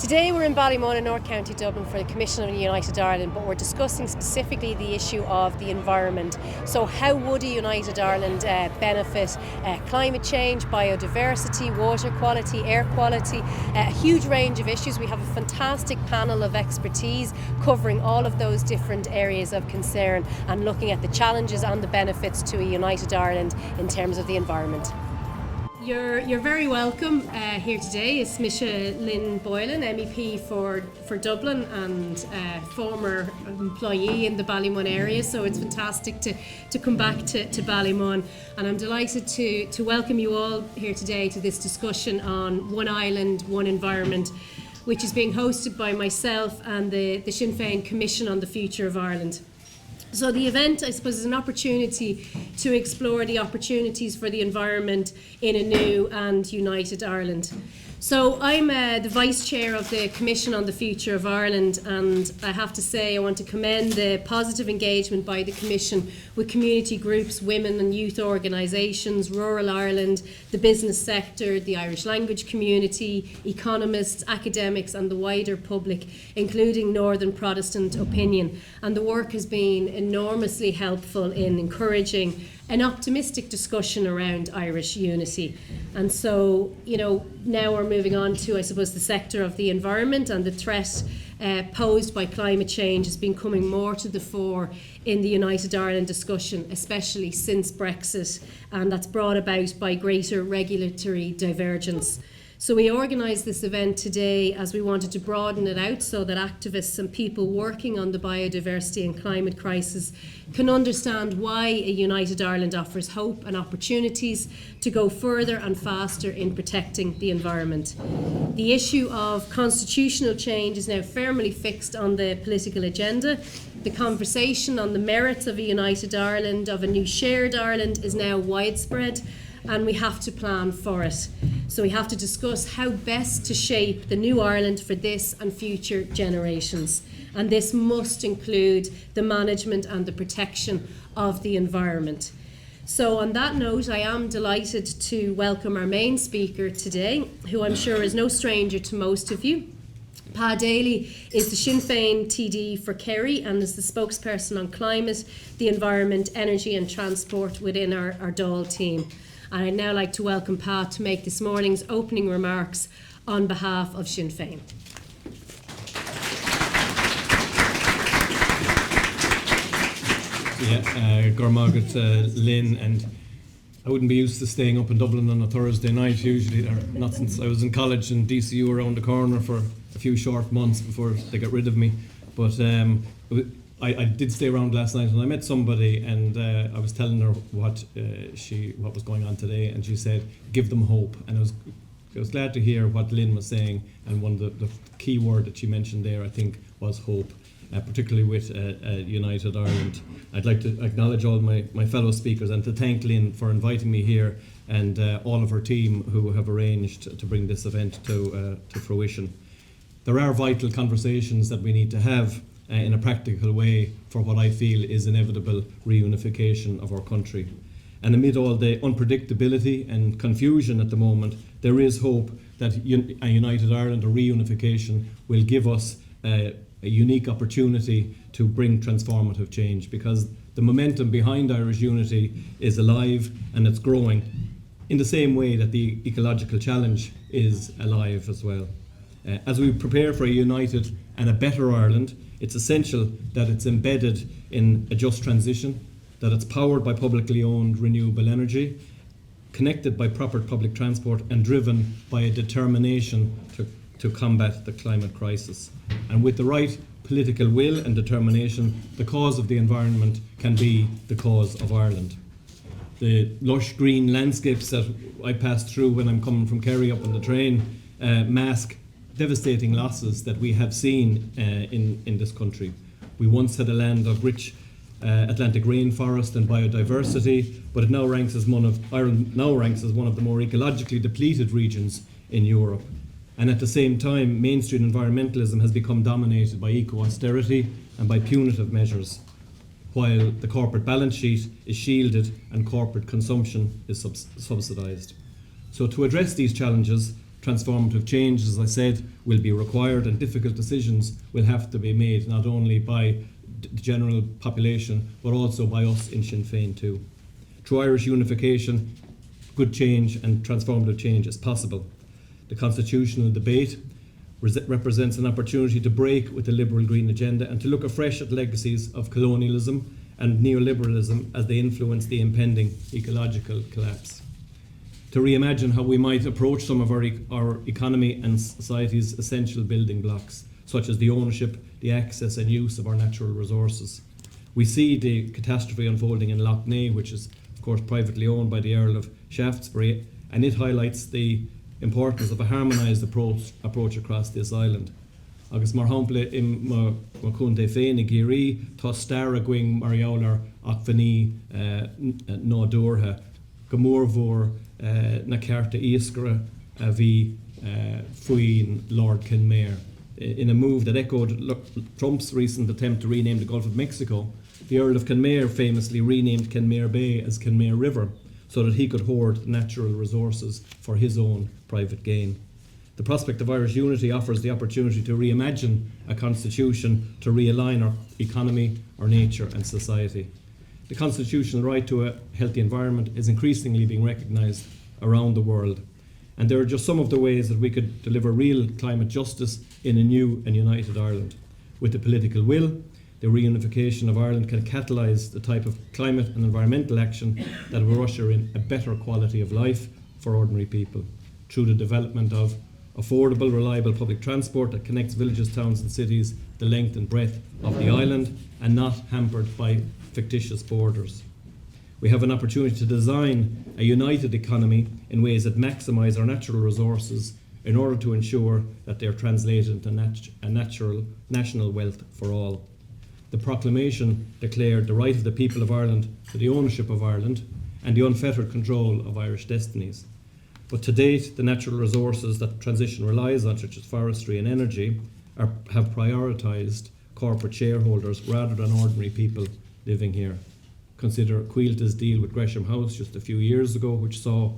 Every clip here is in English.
Today we're in Ballymun in North County Dublin for the Commission on a United Ireland, but we're discussing specifically the issue of the environment. So how would a United Ireland benefit climate change, biodiversity, water quality, air quality, a huge range of issues. We have a fantastic panel of expertise covering all of those different areas of concern and looking at the challenges and the benefits to a United Ireland in terms of the environment. You're very welcome here today. It's Lynn Boylan MEP for Dublin and former employee in the Ballymun area, so it's fantastic to come back to Ballymun, and I'm delighted to welcome you all here today to this discussion on One Island, One Environment, which is being hosted by myself and the Sinn Féin Commission on the Future of Ireland. So the event, I suppose, is an opportunity to explore the opportunities for the environment in a new and united Ireland. So I'm the Vice Chair of the Commission on the Future of Ireland, and I have to say I want to commend the positive engagement by the Commission with community groups, women and youth organisations, rural Ireland, the business sector, the Irish language community, economists, academics and the wider public, including Northern Protestant opinion. And the work has been enormously helpful in encouraging an optimistic discussion around Irish unity. And so, now we're moving on to, I suppose, the sector of the environment, and the threat posed by climate change has been coming more to the fore in the United Ireland discussion, especially since Brexit, and that's brought about by greater regulatory divergence. So we organised this event today as we wanted to broaden it out so that activists and people working on the biodiversity and climate crisis can understand why a united Ireland offers hope and opportunities to go further and faster in protecting the environment. The issue of constitutional change is now firmly fixed on the political agenda. The conversation on the merits of a united Ireland, of a new shared Ireland, is now widespread, and we have to plan for it. So we have to discuss how best to shape the new Ireland for this and future generations. And this must include the management and the protection of the environment. So on that note, I am delighted to welcome our main speaker today, who I'm sure is no stranger to most of you. Pa Daly is the Sinn Féin TD for Kerry and is the spokesperson on climate, the environment, energy and transport within our Dáil team. And I'd now like to welcome Pa to make this morning's opening remarks on behalf of Sinn Féin. Gormagat, Lynn, and I wouldn't be used to staying up in Dublin on a Thursday night usually, or not since I was in college in DCU around the corner for a few short months before they got rid of me. But I did stay around last night, and I met somebody, and I was telling her what was going on today, and she said, "Give them hope." And I was glad to hear what Lynn was saying, and one of the key word that she mentioned there, I think, was hope, particularly with United Ireland. I'd like to acknowledge all my fellow speakers and to thank Lynn for inviting me here, and all of her team who have arranged to bring this event to fruition. There are vital conversations that we need to have in a practical way for what I feel is inevitable reunification of our country. And amid all the unpredictability and confusion at the moment, there is hope that a united Ireland or reunification will give us a unique opportunity to bring transformative change, because the momentum behind Irish unity is alive and it's growing in the same way that the ecological challenge is alive as well. As we prepare for a united and a better Ireland, it's essential that it's embedded in a just transition, that it's powered by publicly owned renewable energy, connected by proper public transport, and driven by a determination to combat the climate crisis. And with the right political will and determination, the cause of the environment can be the cause of Ireland. The lush green landscapes that I pass through when I'm coming from Kerry up on the train mask devastating losses that we have seen in this country. We once had a land of rich Atlantic rainforest and biodiversity, but it now ranks as Ireland now ranks as one of the more ecologically depleted regions in Europe. And at the same time, mainstream environmentalism has become dominated by eco-austerity and by punitive measures, while the corporate balance sheet is shielded and corporate consumption is subsidised. So to address these challenges, Transformative change, as I said, will be required, and difficult decisions will have to be made, not only by the general population, but also by us in Sinn Féin too. Through Irish unification, good change and transformative change is possible. The constitutional debate represents an opportunity to break with the liberal green agenda and to look afresh at legacies of colonialism and neoliberalism as they influence the impending ecological collapse. To reimagine how we might approach some of our economy and society's essential building blocks, such as the ownership, the access and use of our natural resources. We see the catastrophe unfolding in Lough Neagh, which is of course privately owned by the Earl of Shaftesbury, and it highlights the importance of a harmonised approach across this island. Agus mar hampla in ma cúnta féin I géirí, tá star a going mariaular ach faní ná dúrtha, go mór na cearta íoscara a bhí faoin Lord Kenmare. In a move that echoed Trump's recent attempt to rename the Gulf of Mexico, the Earl of Kenmare famously renamed Kenmare Bay as Kenmare River so that he could hoard natural resources for his own private gain. The prospect of Irish unity offers the opportunity to reimagine a constitution to realign our economy, our nature and society. The constitutional right to a healthy environment is increasingly being recognised around the world, and there are just some of the ways that we could deliver real climate justice in a new and united Ireland. With the political will, the reunification of Ireland can catalyse the type of climate and environmental action that will usher in a better quality of life for ordinary people through the development of affordable, reliable public transport that connects villages, towns and cities the length and breadth of the island and not hampered by fictitious borders. We have an opportunity to design a united economy in ways that maximise our natural resources in order to ensure that they are translated into national wealth for all. The proclamation declared the right of the people of Ireland to the ownership of Ireland and the unfettered control of Irish destinies. But to date, the natural resources that transition relies on, such as forestry and energy, have prioritised corporate shareholders rather than ordinary people living here. Consider Quilta's deal with Gresham House just a few years ago, which saw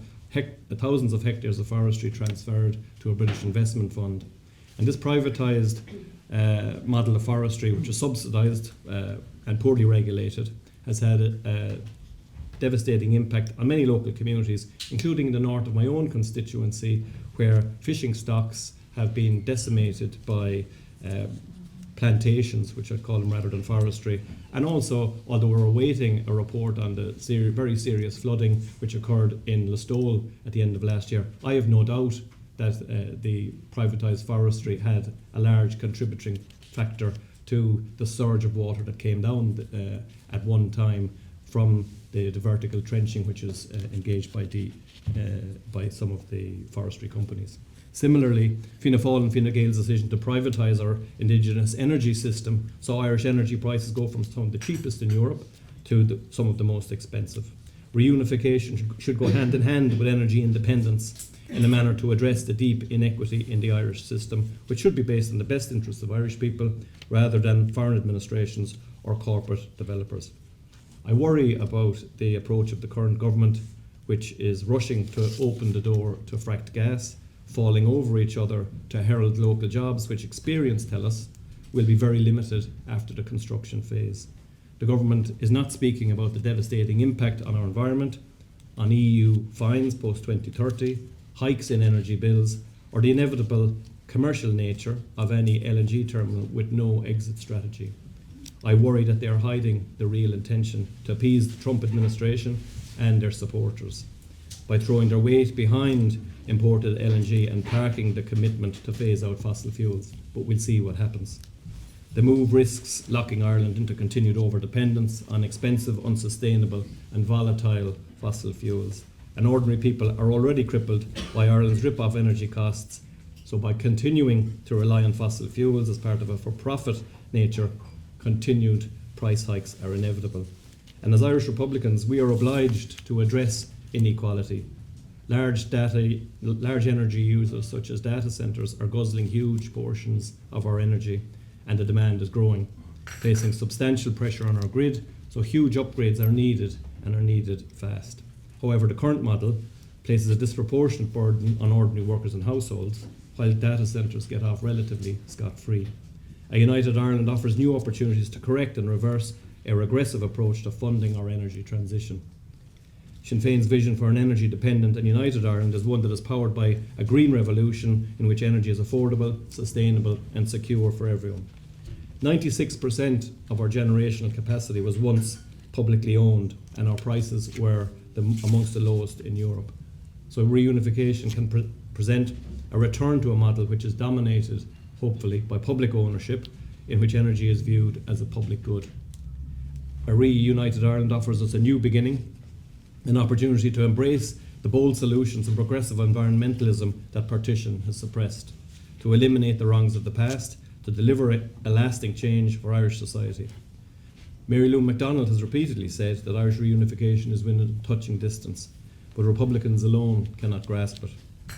thousands of hectares of forestry transferred to a British investment fund. And this privatised model of forestry, which is subsidised and poorly regulated, has had a devastating impact on many local communities, including in the north of my own constituency, where fishing stocks have been decimated by plantations, which I'd call them rather than forestry. And also, although we're awaiting a report on the very serious flooding which occurred in Listowel at the end of last year, I have no doubt that the privatised forestry had a large contributing factor to the surge of water that came down at one time from the vertical trenching which is engaged by some of the forestry companies. Similarly, Fianna Fáil and Fine Gael's decision to privatise our indigenous energy system saw Irish energy prices go from some of the cheapest in Europe to some of the most expensive. Reunification should go hand in hand with energy independence in a manner to address the deep inequity in the Irish system, which should be based on the best interests of Irish people rather than foreign administrations or corporate developers. I worry about the approach of the current government, which is rushing to open the door to fracked gas, falling over each other to herald local jobs, which experience tell us will be very limited after the construction phase. The government is not speaking about the devastating impact on our environment, on EU fines post-2030, hikes in energy bills, or the inevitable commercial nature of any LNG terminal with no exit strategy. I worry that they are hiding the real intention to appease the Trump administration and their supporters by throwing their weight behind imported LNG and parking the commitment to phase out fossil fuels, but we'll see what happens. The move risks locking Ireland into continued overdependence on expensive, unsustainable and volatile fossil fuels. And ordinary people are already crippled by Ireland's rip-off energy costs, so by continuing to rely on fossil fuels as part of a for-profit nature, continued price hikes are inevitable. And as Irish Republicans, we are obliged to address inequality. Large energy users such as data centres are guzzling huge portions of our energy, and the demand is growing, placing substantial pressure on our grid, so huge upgrades are needed and are needed fast. However, the current model places a disproportionate burden on ordinary workers and households, while data centres get off relatively scot-free. A united Ireland offers new opportunities to correct and reverse a regressive approach to funding our energy transition. Sinn Féin's vision for an energy-dependent and united Ireland is one that is powered by a green revolution in which energy is affordable, sustainable and secure for everyone. 96% of our generational capacity was once publicly owned, and our prices were amongst the lowest in Europe. So reunification can present a return to a model which is dominated, hopefully, by public ownership, in which energy is viewed as a public good. A reunited Ireland offers us a new beginning, an opportunity to embrace the bold solutions and progressive environmentalism that partition has suppressed, to eliminate the wrongs of the past, to deliver a lasting change for Irish society. Mary Lou MacDonald has repeatedly said that Irish reunification is within touching distance, but Republicans alone cannot grasp it.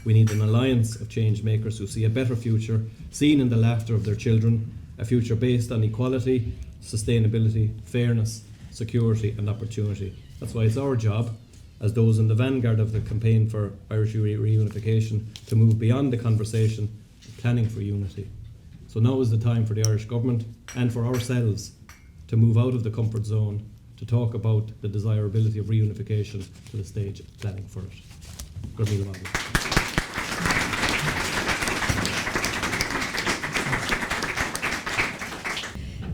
We need an alliance of change makers who see a better future, seen in the laughter of their children, a future based on equality, sustainability, fairness, security and opportunity. That's why it's our job, as those in the vanguard of the campaign for Irish reunification, to move beyond the conversation and planning for unity. So now is the time for the Irish government and for ourselves to move out of the comfort zone, to talk about the desirability of reunification to the stage of planning for it. Good meal,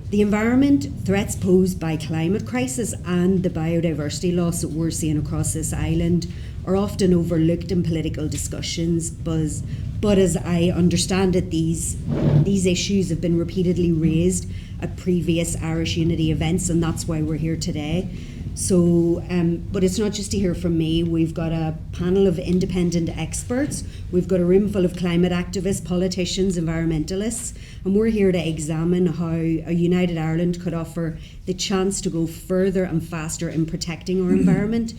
The environment, threats posed by climate crisis and the biodiversity loss that we're seeing across this island are often overlooked in political discussions, but as I understand it, these issues have been repeatedly raised at previous Irish Unity events, and that's why we're here today. So, but it's not just to hear from me. We've got a panel of independent experts. We've got a room full of climate activists, politicians, environmentalists, and we're here to examine how a united Ireland could offer the chance to go further and faster in protecting our environment.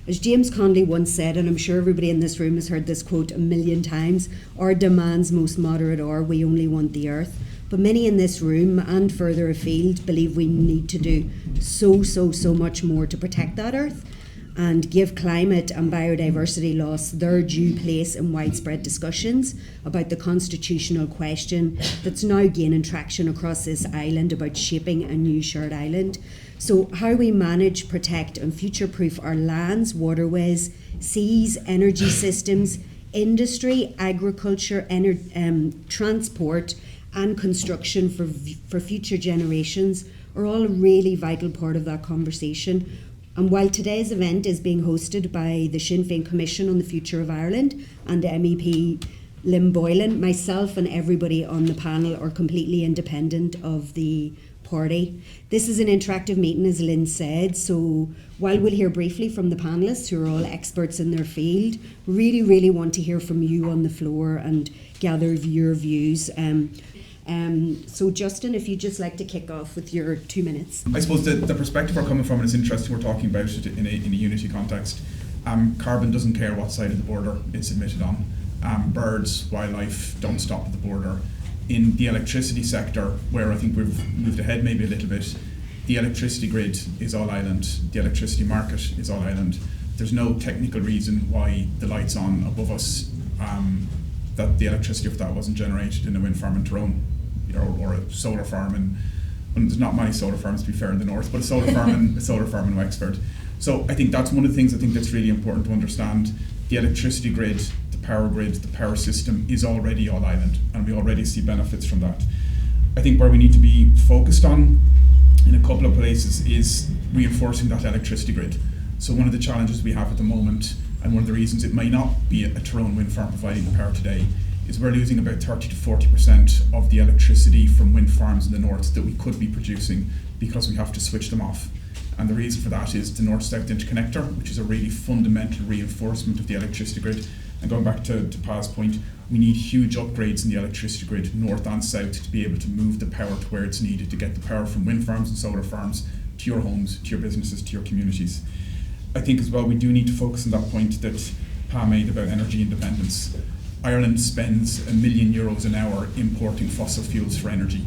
As James Connolly once said, and I'm sure everybody in this room has heard this quote a million times, our demands most moderate are, we only want the earth. But many in this room and further afield believe we need to do so much more to protect that earth and give climate and biodiversity loss their due place in widespread discussions about the constitutional question that's now gaining traction across this island about shaping a new shared island. So how we manage, protect and future-proof our lands, waterways, seas, energy systems, industry, agriculture, transport and construction for future generations are all a really vital part of that conversation. And while today's event is being hosted by the Sinn Féin Commission on the Future of Ireland and MEP Lynn Boylan, myself and everybody on the panel are completely independent of the party. This is an interactive meeting, as Lynn said, so while we'll hear briefly from the panellists who are all experts in their field, really want to hear from you on the floor and gather your views. So Justin, if you'd just like to kick off with your 2 minutes. I suppose the perspective we're coming from, and it's interesting we're talking about it in a unity context. Carbon doesn't care what side of the border it's emitted on. Birds, wildlife don't stop at the border. In the electricity sector, where I think we've moved ahead maybe a little bit, the electricity grid is all island, the electricity market is all island. There's no technical reason why the lights on above us, that the electricity of that wasn't generated in a wind farm in Tyrone, or a solar farm in, and there's not many solar farms to be fair in the north, but a solar farm in Wexford. So I think that's one of the things I think that's really important to understand. The electricity grid, the power system is already all island, and we already see benefits from that. I think where we need to be focused on in a couple of places is reinforcing that electricity grid. So one of the challenges we have at the moment, and one of the reasons it may not be a Tyrone wind farm providing the power today, is we're losing about 30 to 40% of the electricity from wind farms in the north that we could be producing because we have to switch them off. And the reason for that is the north-south interconnector, which is a really fundamental reinforcement of the electricity grid. And going back to Pa's point, we need huge upgrades in the electricity grid, north and south, to be able to move the power to where it's needed to get the power from wind farms and solar farms to your homes, to your businesses, to your communities. I think as well we do need to focus on that point that Pa made about energy independence. Ireland spends €1 million an hour importing fossil fuels for energy.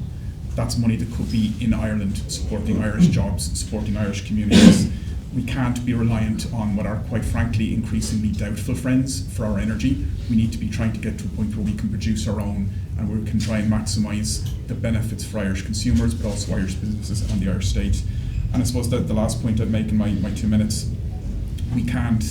That's money that could be in Ireland supporting Irish jobs, supporting Irish communities. We can't be reliant on what are, quite frankly, increasingly doubtful friends for our energy. We need to be trying to get to a point where we can produce our own and where we can try and maximise the benefits for Irish consumers, but also Irish businesses and the Irish state. And I suppose that the last point I'd make in my 2 minutes, we can't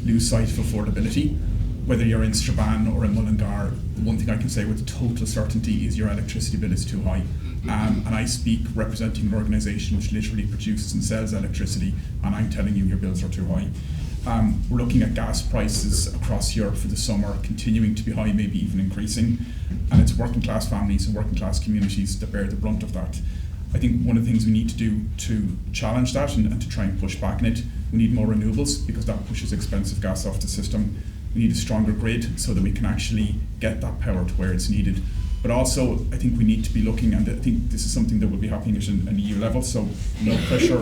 lose sight of affordability. Whether you're in Strabane or in Mullingar, the one thing I can say with total certainty is your electricity bill is too high. And I speak representing an organisation which literally produces and sells electricity, and I'm telling you your bills are too high. We're looking at gas prices across Europe for the summer continuing to be high, maybe even increasing, and it's working class families and working class communities that bear the brunt of that. I think one of the things we need to do to challenge that and to try and push back on it, we need more renewables because that pushes expensive gas off the system. We need a stronger grid so that we can actually get that power to where it's needed. But also, I think we need to be looking, and I think this is something that will be happening at an EU level, so no pressure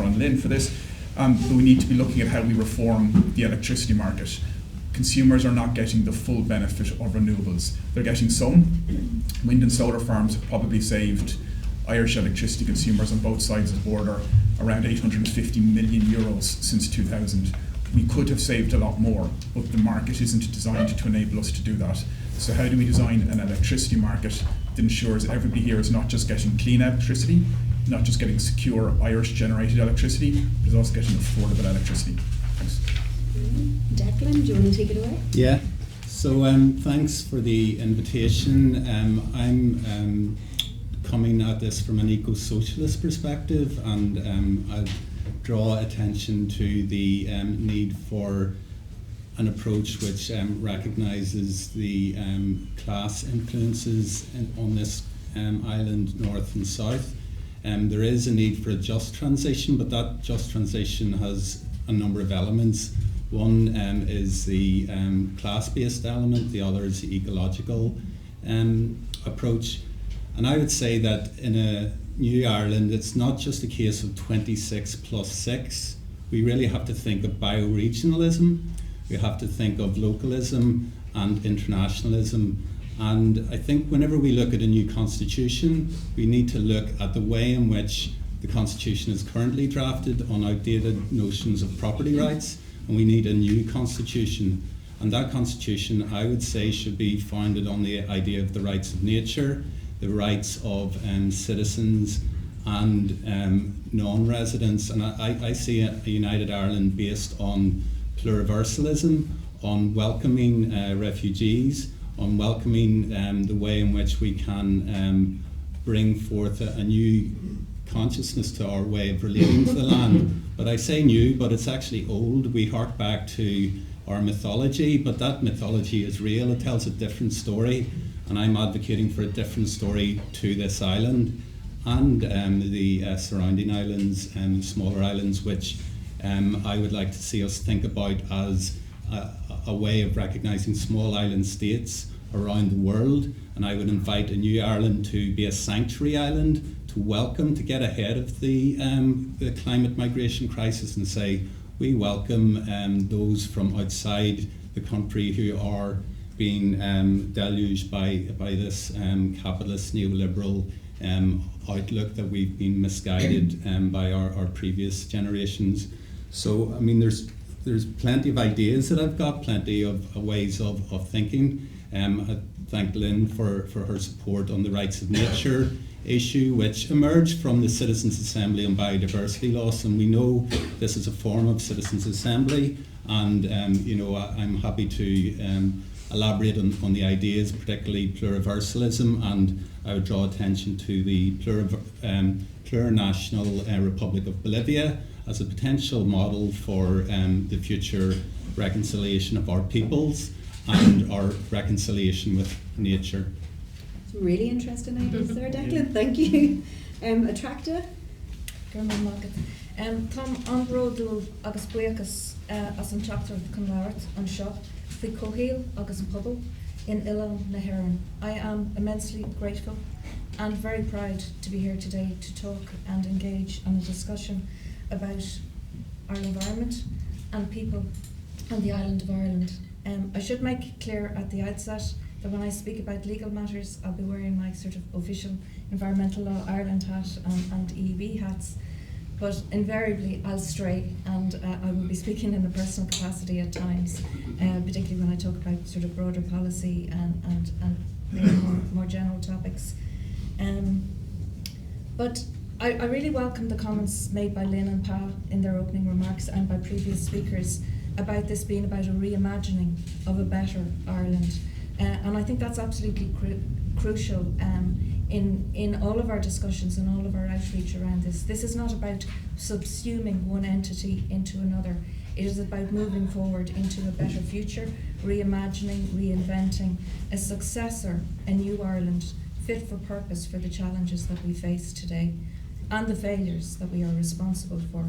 on Lynn for this, but we need to be looking at how we reform the electricity market. Consumers are not getting the full benefit of renewables. They're getting some. Wind and solar farms have probably saved Irish electricity consumers on both sides of the border around 850 million euros since 2000. We could have saved a lot more, but the market isn't designed to enable us to do that. So how do we design an electricity market that ensures everybody here is not just getting clean electricity, not just getting secure Irish generated electricity, but is also getting affordable electricity? Thanks. Declan, do you want to take it away? Yeah. So thanks for the invitation. I'm coming at this from an eco-socialist perspective, and I'll draw attention to the need for an approach which recognises the class influences on this island, north and south. There is a need for a just transition, but that just transition has a number of elements. One is the class-based element, the other is the ecological approach. And I would say that in a new Ireland, it's not just a case of 26 plus 6. We really have to think of bioregionalism. We have to think of localism and internationalism. And I think whenever we look at a new constitution, we need to look at the way in which the constitution is currently drafted on outdated notions of property rights, and we need a new constitution. And that constitution, I would say, should be founded on the idea of the rights of nature, the rights of citizens and non-residents. And I see a United Ireland based on pluriversalism, on welcoming refugees, on welcoming the way in which we can bring forth a new consciousness to our way of relating to the land. But I say new, but it's actually old. We hark back to our mythology, but that mythology is real. It tells a different story, and I'm advocating for a different story to this island and the surrounding islands and smaller islands, which I would like to see us think about as a way of recognising small island states around the world. And I would invite a new Ireland to be a sanctuary island, to welcome, to get ahead of the climate migration crisis and say, we welcome those from outside the country who are being deluged by this capitalist neoliberal outlook that we've been misguided by our previous generations. So, I mean, there's plenty of ideas that I've got, plenty of ways of thinking. I thank Lynn for her support on the rights of nature issue, which emerged from the Citizens' Assembly on biodiversity loss, and we know this is a form of Citizens' Assembly, and I'm happy to elaborate on the ideas, particularly pluriversalism, and I would draw attention to the plurinational Republic of Bolivia as a potential model for the future reconciliation of our peoples and our reconciliation with nature. Some really interesting ideas there, Declan. Thank you. Attracta? Tom an brodul agus buchas as an chapter chun leabhart an seo faoi cóhéal agus pobl in Uile na hÉireann. I am immensely grateful and very proud to be here today to talk and engage in a discussion about our environment and people and the island of Ireland. I should make clear at the outset that when I speak about legal matters, I'll be wearing my sort of official Environmental Law Ireland hat and EEB hats. but invariably I'll stray, and I will be speaking in a personal capacity at times, particularly when I talk about sort of broader policy and maybe more general topics. But I really welcome the comments made by Lynn and Pa in their opening remarks and by previous speakers about this being about a reimagining of a better Ireland. And I think that's absolutely crucial in all of our discussions and all of our outreach around this. This is not about subsuming one entity into another. It is about moving forward into a better future, reimagining, reinventing, a successor, a new Ireland, fit for purpose for the challenges that we face today and the failures that we are responsible for.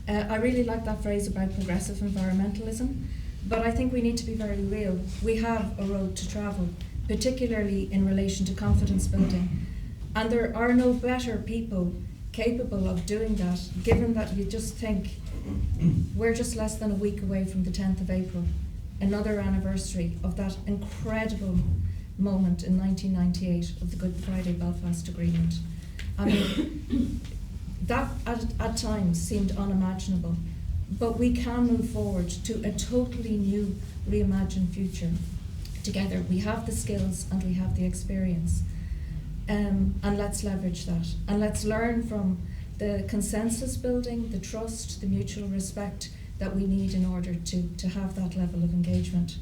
I really like that phrase about progressive environmentalism, but I think we need to be very real. We have a road to travel, particularly in relation to confidence building, and there are no better people capable of doing that, given that you just think we're just less than a week away from the 10th of April, another anniversary of that incredible moment in 1998 of the Good Friday Belfast Agreement. I mean, that at times seemed unimaginable, but we can move forward to a totally new, reimagined future together. We have the skills and we have the experience, and let's leverage that, and let's learn from the consensus building, the trust, the mutual respect that we need in order to have that level of engagement.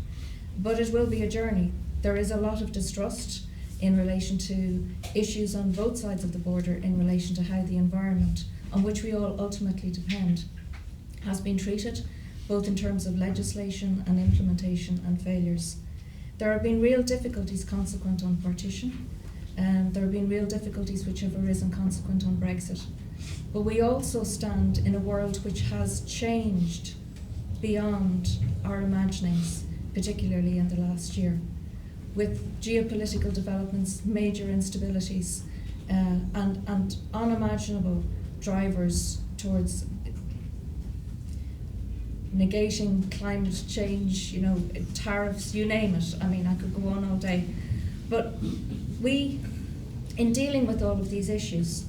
But it will be a journey. There is a lot of distrust in relation to issues on both sides of the border in relation to how the environment, on which we all ultimately depend, has been treated, both in terms of legislation and implementation and failures. There have been real difficulties consequent on partition, and there have been real difficulties which have arisen consequent on Brexit. But we also stand in a world which has changed beyond our imaginings, particularly in the last year, with geopolitical developments, major instabilities, and unimaginable drivers towards negating climate change, tariffs, you name it. I mean, I could go on all day. But we, in dealing with all of these issues,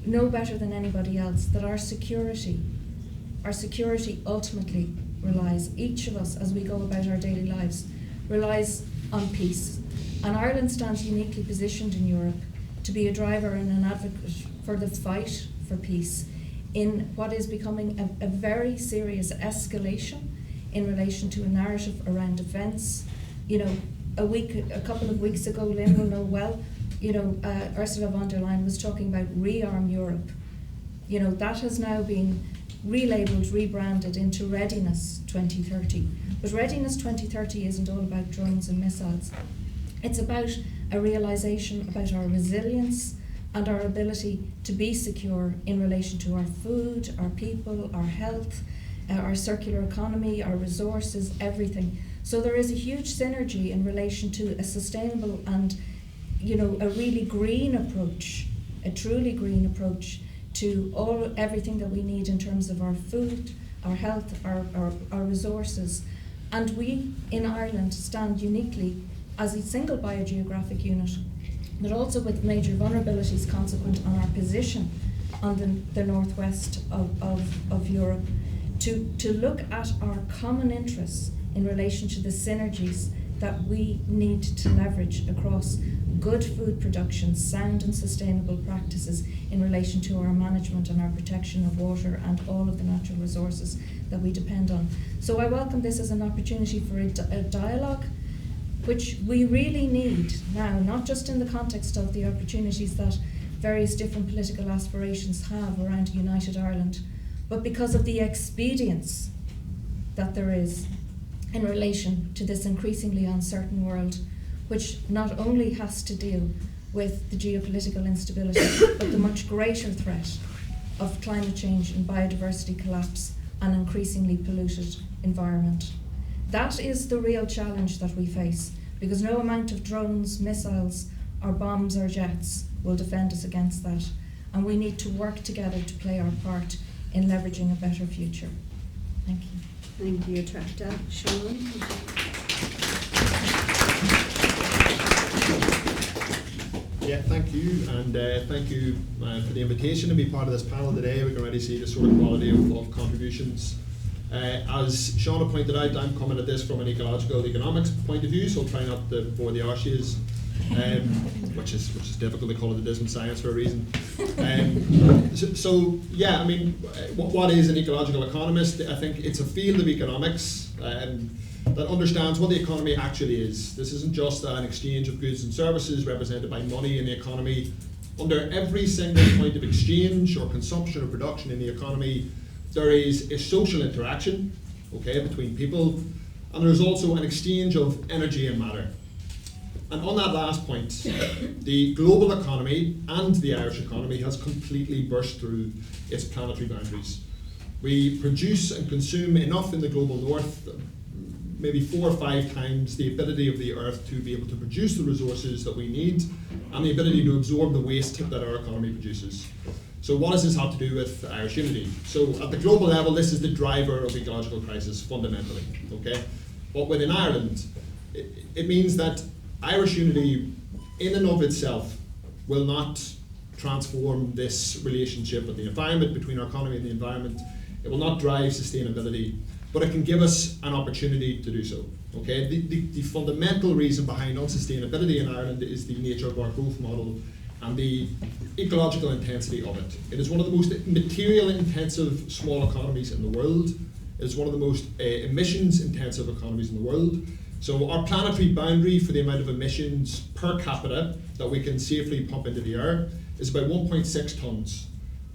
know better than anybody else that our security ultimately relies, each of us as we go about our daily lives, relies on peace. And Ireland stands uniquely positioned in Europe to be a driver and an advocate for the fight for peace in what is becoming a very serious escalation in relation to a narrative around defence. A couple of weeks ago, Lynn will know well, Ursula von der Leyen was talking about rearm Europe. That has now been relabeled, rebranded into Readiness 2030. But Readiness 2030 isn't all about drones and missiles. It's about a realisation about our resilience and our ability to be secure in relation to our food, our people, our health, our circular economy, our resources, everything. So there is a huge synergy in relation to a sustainable and a really green approach, a truly green approach to everything that we need in terms of our food, our health, our resources. And we in Ireland stand uniquely as a single biogeographic unit, but also with major vulnerabilities consequent on our position on the northwest of Europe, to look at our common interests in relation to the synergies that we need to leverage across good food production, sound and sustainable practices in relation to our management and our protection of water and all of the natural resources that we depend on. So I welcome this as an opportunity for a dialogue, which we really need now, not just in the context of the opportunities that various different political aspirations have around a united Ireland, but because of the expedience that there is in relation to this increasingly uncertain world, which not only has to deal with the geopolitical instability, but the much greater threat of climate change and biodiversity collapse and increasingly polluted environment. That is the real challenge that we face, because no amount of drones, missiles, or bombs or jets will defend us against that. And we need to work together to play our part in leveraging a better future. Thank you. Thank you, Tracta. Sean? Yeah, thank you, and thank you for the invitation to be part of this panel today. We can already see the sort of quality of contributions. As Shauna pointed out, I'm coming at this from an ecological economics point of view, so I'll try not to bore the arses, which is difficult. They call it the dismal science for a reason. So yeah, I mean, what is an ecological economist? I think it's a field of economics that understands what the economy actually is. This isn't just an exchange of goods and services represented by money in the economy. Under every single point of exchange or consumption or production in the economy, there is a social interaction, okay, between people, and there's also an exchange of energy and matter. And on that last point, the global economy and the Irish economy has completely burst through its planetary boundaries. We produce and consume enough in the global north, maybe 4 or 5 times the ability of the earth to be able to produce the resources that we need and the ability to absorb the waste that our economy produces. So what does this have to do with Irish unity? So at the global level, this is the driver of ecological crisis fundamentally, okay? But within Ireland, it means that Irish unity in and of itself will not transform this relationship with the environment, between our economy and the environment. It will not drive sustainability, but it can give us an opportunity to do so. Okay, the fundamental reason behind unsustainability in Ireland is the nature of our growth model and the ecological intensity of it. It is one of the most material intensive small economies in the world. It is one of the most emissions intensive economies in the world. So our planetary boundary for the amount of emissions per capita that we can safely pump into the air is about 1.6 tonnes.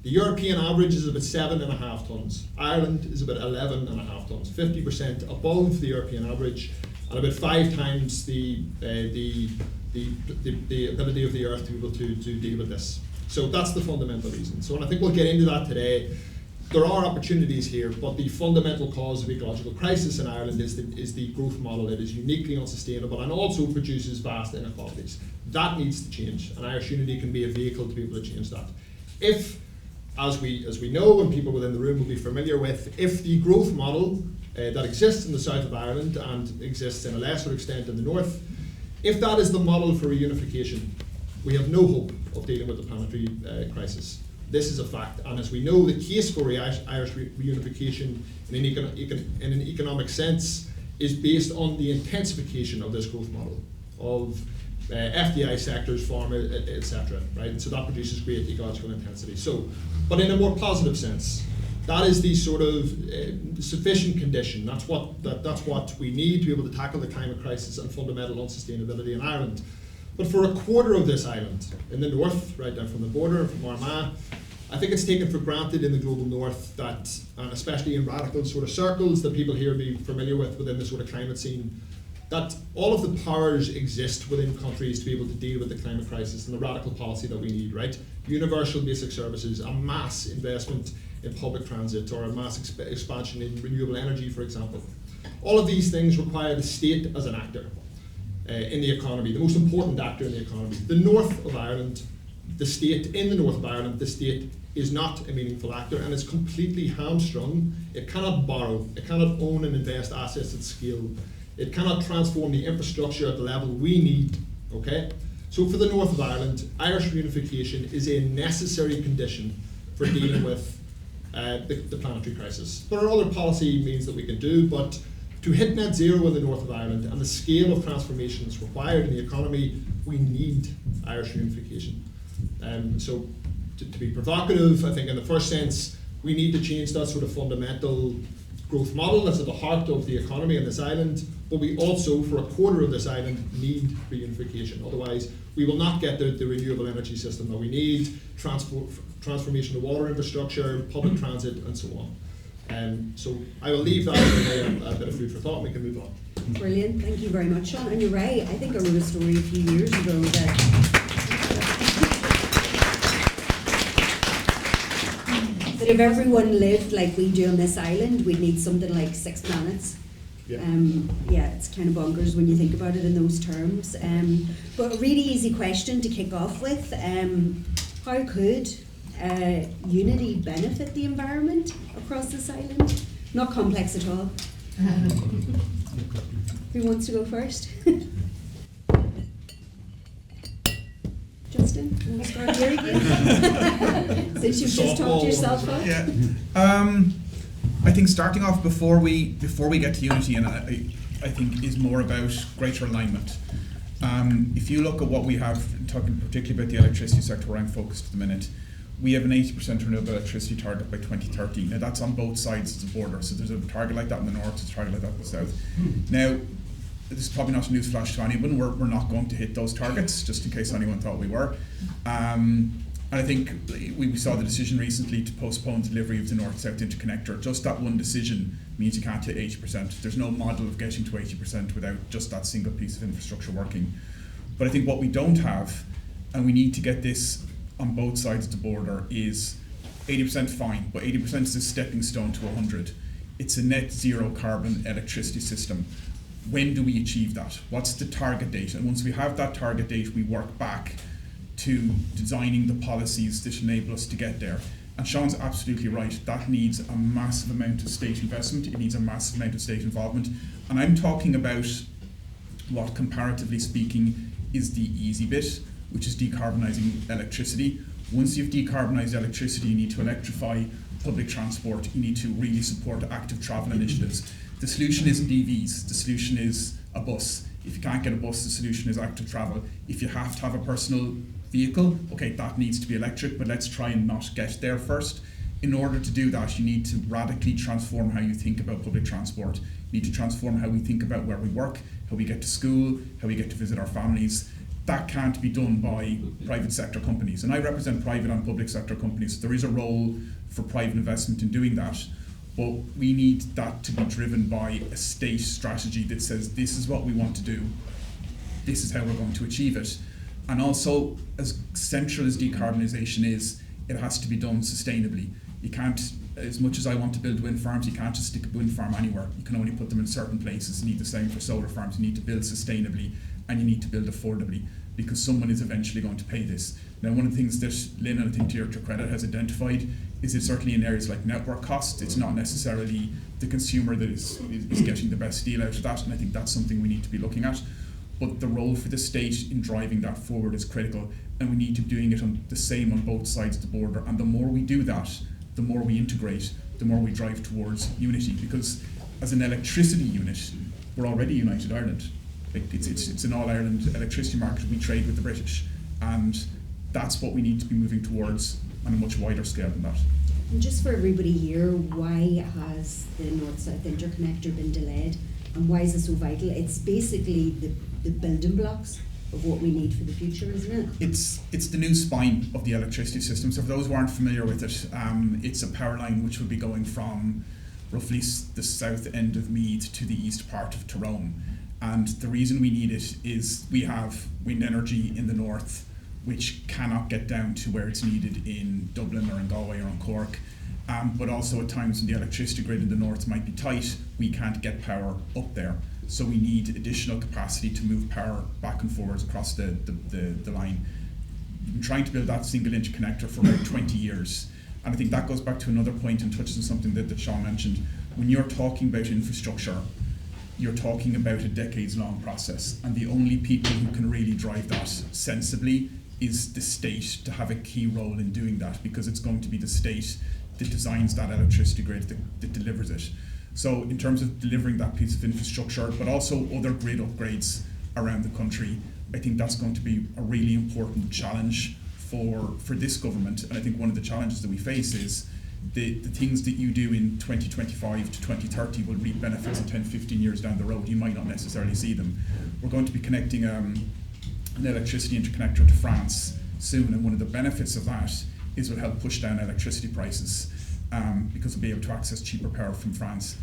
The European average is about 7.5 tonnes. Ireland is about 11.5 tonnes, 50% above the European average, and about 5 times the ability of the earth to be able to deal with this. So that's the fundamental reason. So, and I think we'll get into that today. There are opportunities here, but the fundamental cause of ecological crisis in Ireland is the growth model. It is uniquely unsustainable and also produces vast inequalities. That needs to change, and Irish unity can be a vehicle to be able to change that. If, as we know, and people within the room will be familiar with, if the growth model that exists in the south of Ireland and exists in a lesser extent in the north, if that is the model for reunification, we have no hope of dealing with the planetary crisis. This is a fact, and as we know, the case for Irish reunification in an economic sense is based on the intensification of this growth model of FDI sectors, pharma, etc. Right, and so that produces great ecological intensity. So, but in a more positive sense, that is the sort of sufficient condition. That's what we need to be able to tackle the climate crisis and fundamental unsustainability in Ireland. But for a quarter of this island, in the north, right down from the border, from Armagh, I think it's taken for granted in the global north that, and especially in radical sort of circles that people here be familiar with within the sort of climate scene, that all of the powers exist within countries to be able to deal with the climate crisis and the radical policy that we need, right? Universal basic services, a mass investment in public transit, or a mass expansion in renewable energy, for example. All of these things require the state as an actor in the economy, the most important actor in the economy. The north of Ireland, the state is not a meaningful actor and is completely hamstrung. It cannot borrow, it cannot own and invest assets at scale. It cannot transform the infrastructure at the level we need, okay? So for the north of Ireland, Irish reunification is a necessary condition for dealing with the planetary crisis. There are other policy means that we can do, but to hit net zero in the north of Ireland and the scale of transformation that's required in the economy, we need Irish reunification. So to be provocative, I think in the first sense, we need to change that sort of fundamental growth model that's at the heart of the economy in this island, but we also, for a quarter of this island, need reunification. Otherwise, we will not get the renewable energy system that we need, transformation of water infrastructure, public transit, and so on. So I will leave that a bit of food for thought, and we can move on. Brilliant, thank you very much, Sean. And you're right, I think I wrote a story a few years ago that if everyone lived like we do on this island, we'd need something like 6 planets. Yeah. It's kind of bonkers when you think about it in those terms. But a really easy question to kick off with. How could unity benefit the environment across this island? Not complex at all. Who wants to go first? Justin? Martin? You want to start here again? Since you've just talked yourself up. Yeah. I think starting off before we get to unity, and I think is more about greater alignment. If you look at what we have, talking particularly about the electricity sector where I'm focused at the minute, we have an 80% renewable electricity target by 2030. Now that's on both sides of the border. So there's a target like that in the north, there's a target like that in the south. Now, this is probably not a newsflash to anyone, we're not going to hit those targets, just in case anyone thought we were. And I think we saw the decision recently to postpone delivery of the north-south interconnector. Just that one decision means you can't hit 80%. There's no model of getting to 80% without just that single piece of infrastructure working. But I think what we don't have, and we need to get this on both sides of the border, is 80% fine, but 80% is a stepping stone to 100. It's a net zero carbon electricity system. When do we achieve that? What's the target date? And once we have that target date, we work back to designing the policies that enable us to get there. And Sean's absolutely right. That needs a massive amount of state investment. It needs a massive amount of state involvement. And I'm talking about what, comparatively speaking, is the easy bit, which is decarbonising electricity. Once you've decarbonised electricity, you need to electrify public transport. You need to really support active travel initiatives. The solution isn't EVs. The solution is a bus. If you can't get a bus, the solution is active travel. If you have to have a personal vehicle, okay, that needs to be electric, but let's try and not get there first. In order to do that, you need to radically transform how you think about public transport. You need to transform how we think about where we work, how we get to school, how we get to visit our families. That can't be done by private sector companies. And I represent private and public sector companies. There is a role for private investment in doing that. But we need that to be driven by a state strategy that says this is what we want to do, this is how we're going to achieve it. And also, as central as decarbonisation is, it has to be done sustainably. You can't, as much as I want to build wind farms, you can't just stick a wind farm anywhere. You can only put them in certain places. You need the same for solar farms. You need to build sustainably, and you need to build affordably, because someone is eventually going to pay this. Now, one of the things that Lynn, and I think to your credit, has identified is that certainly in areas like network costs, it's not necessarily the consumer that is getting the best deal out of that, and I think that's something we need to be looking at. But the role for the state in driving that forward is critical, and we need to be doing it on the same on both sides of the border. And the more we do that, the more we integrate, the more we drive towards unity. Because as an electricity unit, we're already United Ireland. It's an all-Ireland electricity market. We trade with the British, and that's what we need to be moving towards on a much wider scale than that. And just for everybody here, why has the North-South interconnector been delayed, and why is it so vital? It's basically the building blocks of what we need for the future, isn't it? It's the new spine of the electricity system. So for those who aren't familiar with it, it's a power line which would be going from roughly the south end of Meath to the east part of Tyrone. And the reason we need it is we have wind energy in the north, which cannot get down to where it's needed in Dublin or in Galway or in Cork. But also at times when the electricity grid in the north might be tight, we can't get power up there. So we need additional capacity to move power back and forwards across the line. We've been trying to build that single interconnector for about 20 years. And I think that goes back to another point and touches on something that Sean mentioned. When you're talking about infrastructure, you're talking about a decades-long process. And the only people who can really drive that sensibly is the state, to have a key role in doing that, because it's going to be the state that designs that electricity grid, that delivers it. So in terms of delivering that piece of infrastructure, but also other grid upgrades around the country, I think that's going to be a really important challenge for this government. And I think one of the challenges that we face is the things that you do in 2025 to 2030 will reap benefits in 10, 15 years down the road. You might not necessarily see them. We're going to be connecting an electricity interconnector to France soon, and one of the benefits of that is will help push down electricity prices because we'll be able to access cheaper power from France.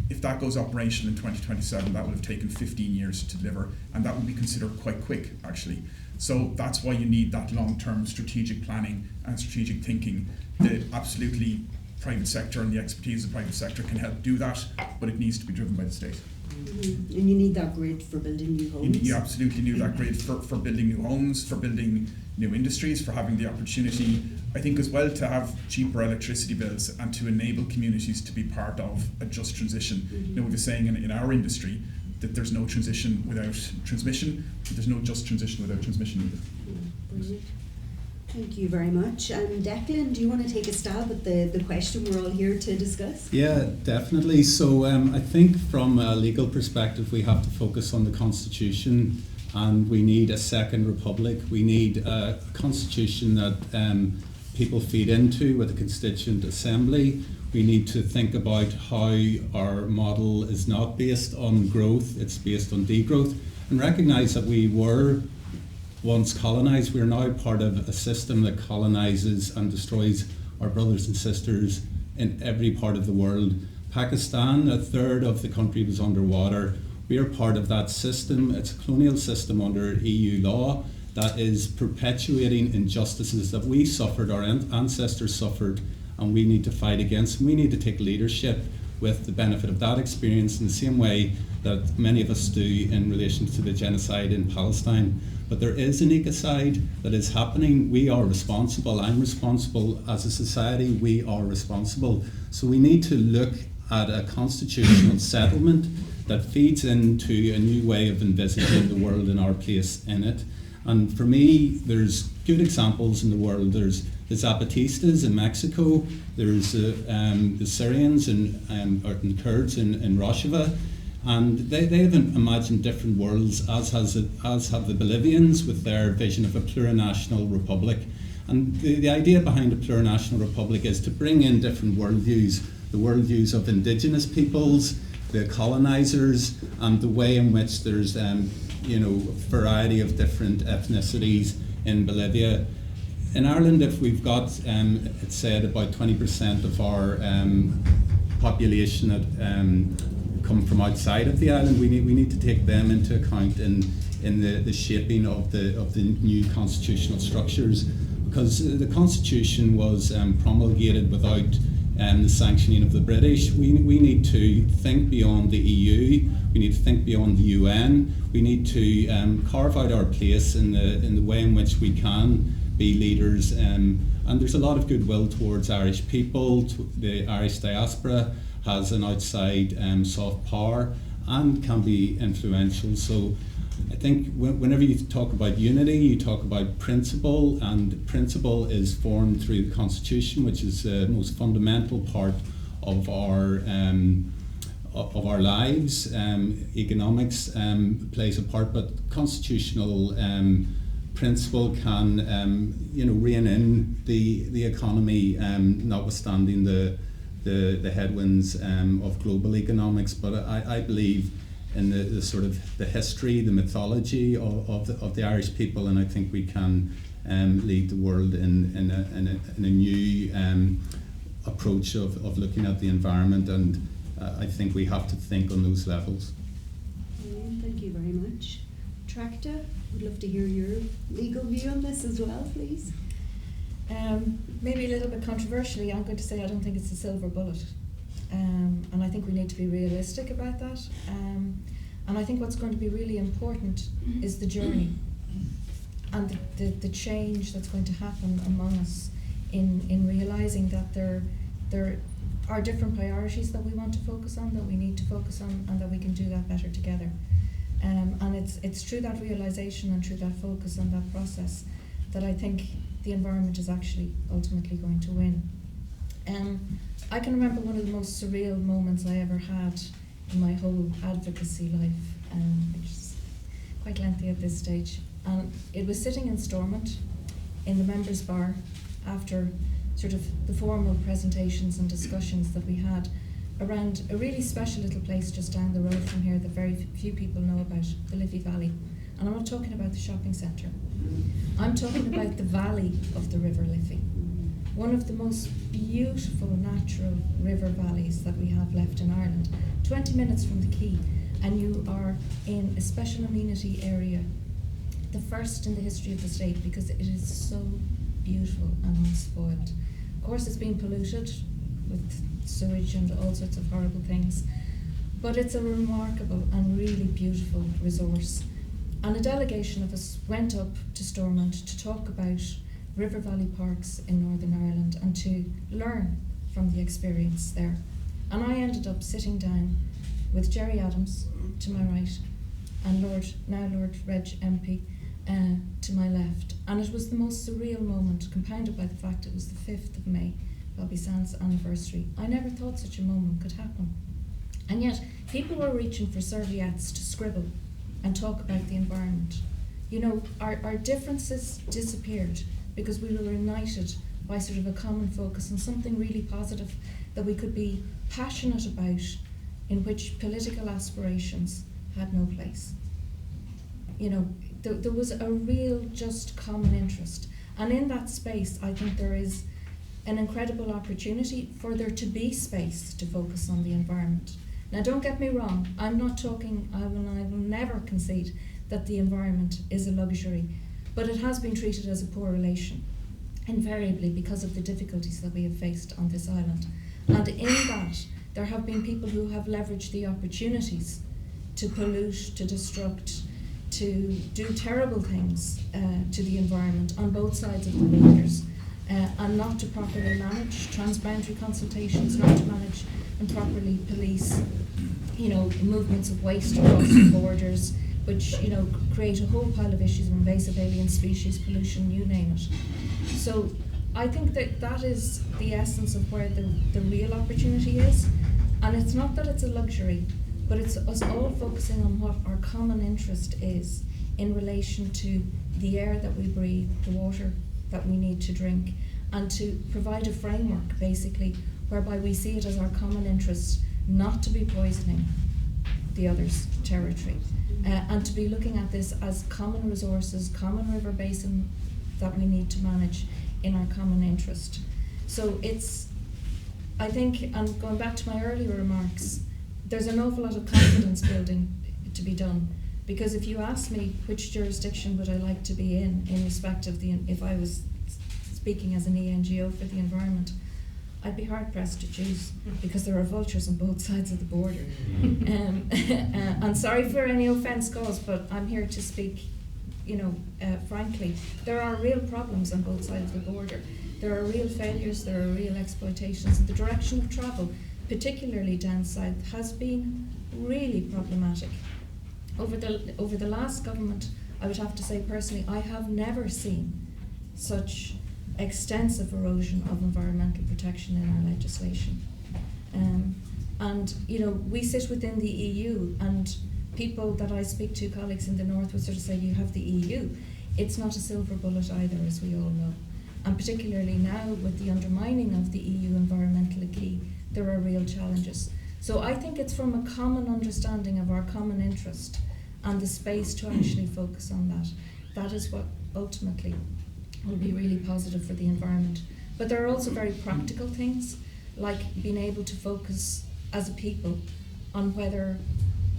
If that goes operational in 2027, that will have taken 15 years to deliver, and that will be considered quite quick, actually. So that's why you need that long-term strategic planning and strategic thinking. The absolutely private sector and the expertise of the private sector can help do that, but it needs to be driven by the state. Mm-hmm. And you need that grid for building new homes. You absolutely need that grid for building new homes, for building new industries, for having the opportunity, I think, as well, to have cheaper electricity bills and to enable communities to be part of a just transition. Mm-hmm. You know, we were saying in our industry, that there's no transition without transmission, but there's no just transition without transmission either. Brilliant. Thank you very much. And Declan, do you want to take a stab at the question we're all here to discuss? Yeah, definitely. So I think from a legal perspective, we have to focus on the Constitution, and we need a second republic. We need a constitution that people feed into with a constituent assembly. We need to think about how our model is not based on growth, it's based on degrowth, and recognise that we were once colonised. We are now part of a system that colonises and destroys our brothers and sisters in every part of the world. Pakistan, a third of the country was underwater. We are part of that system. It's a colonial system under EU law that is perpetuating injustices that we suffered, our ancestors suffered, and we need to fight against. And we need to take leadership with the benefit of that experience in the same way that many of us do in relation to the genocide in Palestine. But there is an ecocide that is happening. We are responsible. I'm responsible. As a society, we are responsible. So we need to look at a constitutional settlement that feeds into a new way of envisaging the world and our place in it. And for me, there's good examples in the world. There's the Zapatistas in Mexico. There's the Syrians and Kurds in Rojava. And they have imagined different worlds, as have the Bolivians with their vision of a plurinational republic. And the idea behind a plurinational republic is to bring in different worldviews, the worldviews of indigenous peoples, the colonizers, and the way in which there's variety of different ethnicities in Bolivia. In Ireland, if we've got, it's said about 20% of our population that come from outside of the island, we need to take them into account in the shaping of the new constitutional structures, because the Constitution was promulgated without the sanctioning of the British. We need to think beyond the EU. We need to think beyond the UN. We need to carve out our place in the way in which we can be leaders. And there's a lot of goodwill towards Irish people. The Irish diaspora has an outside soft power and can be influential. So I think whenever you talk about unity, you talk about principle, and principle is formed through the Constitution, which is the most fundamental part of our lives. Economics plays a part, but constitutional principle can rein in the economy, notwithstanding the headwinds of global economics. But I believe in the sort of the history, the mythology of the Irish people, and I think we can lead the world in a new approach of looking at the environment, and I think we have to think on those levels. Thank you very much. Tracta, would love to hear your legal view on this as well, please. Maybe a little bit controversially, I'm going to say I don't think it's a silver bullet. And I think we need to be realistic about that. And I think what's going to be really important is the journey and the change that's going to happen among us in realising that there are different priorities that we want to focus on, that we need to focus on, and that we can do that better together. And it's through that realisation and through that focus and that process that I think the environment is actually ultimately going to win. I can remember one of the most surreal moments I ever had in my whole advocacy life, which is quite lengthy at this stage. And it was sitting in Stormont in the members' bar after sort of the formal presentations and discussions that we had around a really special little place just down the road from here that very few people know about, the Liffey Valley. And I'm not talking about the shopping centre. I'm talking about the valley of the River Liffey. One of the most beautiful natural river valleys that we have left in Ireland, 20 minutes from the quay, and you are in a special amenity area, the first in the history of the state, because it is so beautiful and unspoiled. Of course, it's been polluted with sewage and all sorts of horrible things, but it's a remarkable and really beautiful resource. And a delegation of us went up to Stormont to talk about River Valley Parks in Northern Ireland and to learn from the experience there. And I ended up sitting down with Jerry Adams to my right and Lord Reg MP to my left. And it was the most surreal moment, compounded by the fact it was the 5th of May, Bobby Sands' anniversary. I never thought such a moment could happen. And yet, people were reaching for serviettes to scribble and talk about the environment. You know, our differences disappeared because we were united by sort of a common focus on something really positive that we could be passionate about, in which political aspirations had no place. You know, there was a real just common interest. And in that space, I think there is an incredible opportunity for there to be space to focus on the environment. Now, don't get me wrong, I'm not talking, I will never concede that the environment is a luxury, but it has been treated as a poor relation, invariably because of the difficulties that we have faced on this island. And in that, there have been people who have leveraged the opportunities to pollute, to destruct, to do terrible things to the environment on both sides of the borders, and not to properly manage transboundary consultations, not to manage and properly police, you know, movements of waste across the borders, which, you know, create a whole pile of issues of invasive alien species, pollution, you name it. So I think that is the essence of where the real opportunity is. And it's not that it's a luxury, but it's us all focusing on what our common interest is in relation to the air that we breathe, the water that we need to drink, and to provide a framework, basically, whereby we see it as our common interest not to be poisoning the other's territory, and to be looking at this as common resources, common river basin that we need to manage in our common interest. So it's, I think, and going back to my earlier remarks, there's an awful lot of confidence building to be done, because if you ask me which jurisdiction would I like to be in respect of if I was speaking as an ENGO for the environment, I'd be hard pressed to choose, because there are vultures on both sides of the border. I'm sorry for any offence caused, but I'm here to speak, you know, frankly. There are real problems on both sides of the border. There are real failures, there are real exploitations, and the direction of travel, particularly down south, has been really problematic. Over the last government, I would have to say personally, I have never seen such extensive erosion of environmental protection in our legislation. And, you know, we sit within the EU, and people that I speak to, colleagues in the north, would sort of say, you have the EU. It's not a silver bullet either, as we all know. And particularly now, with the undermining of the EU environmental acquis, there are real challenges. So I think it's from a common understanding of our common interest and the space to actually focus on that. That is what ultimately will be really positive for the environment. But there are also very practical things, like being able to focus as a people on whether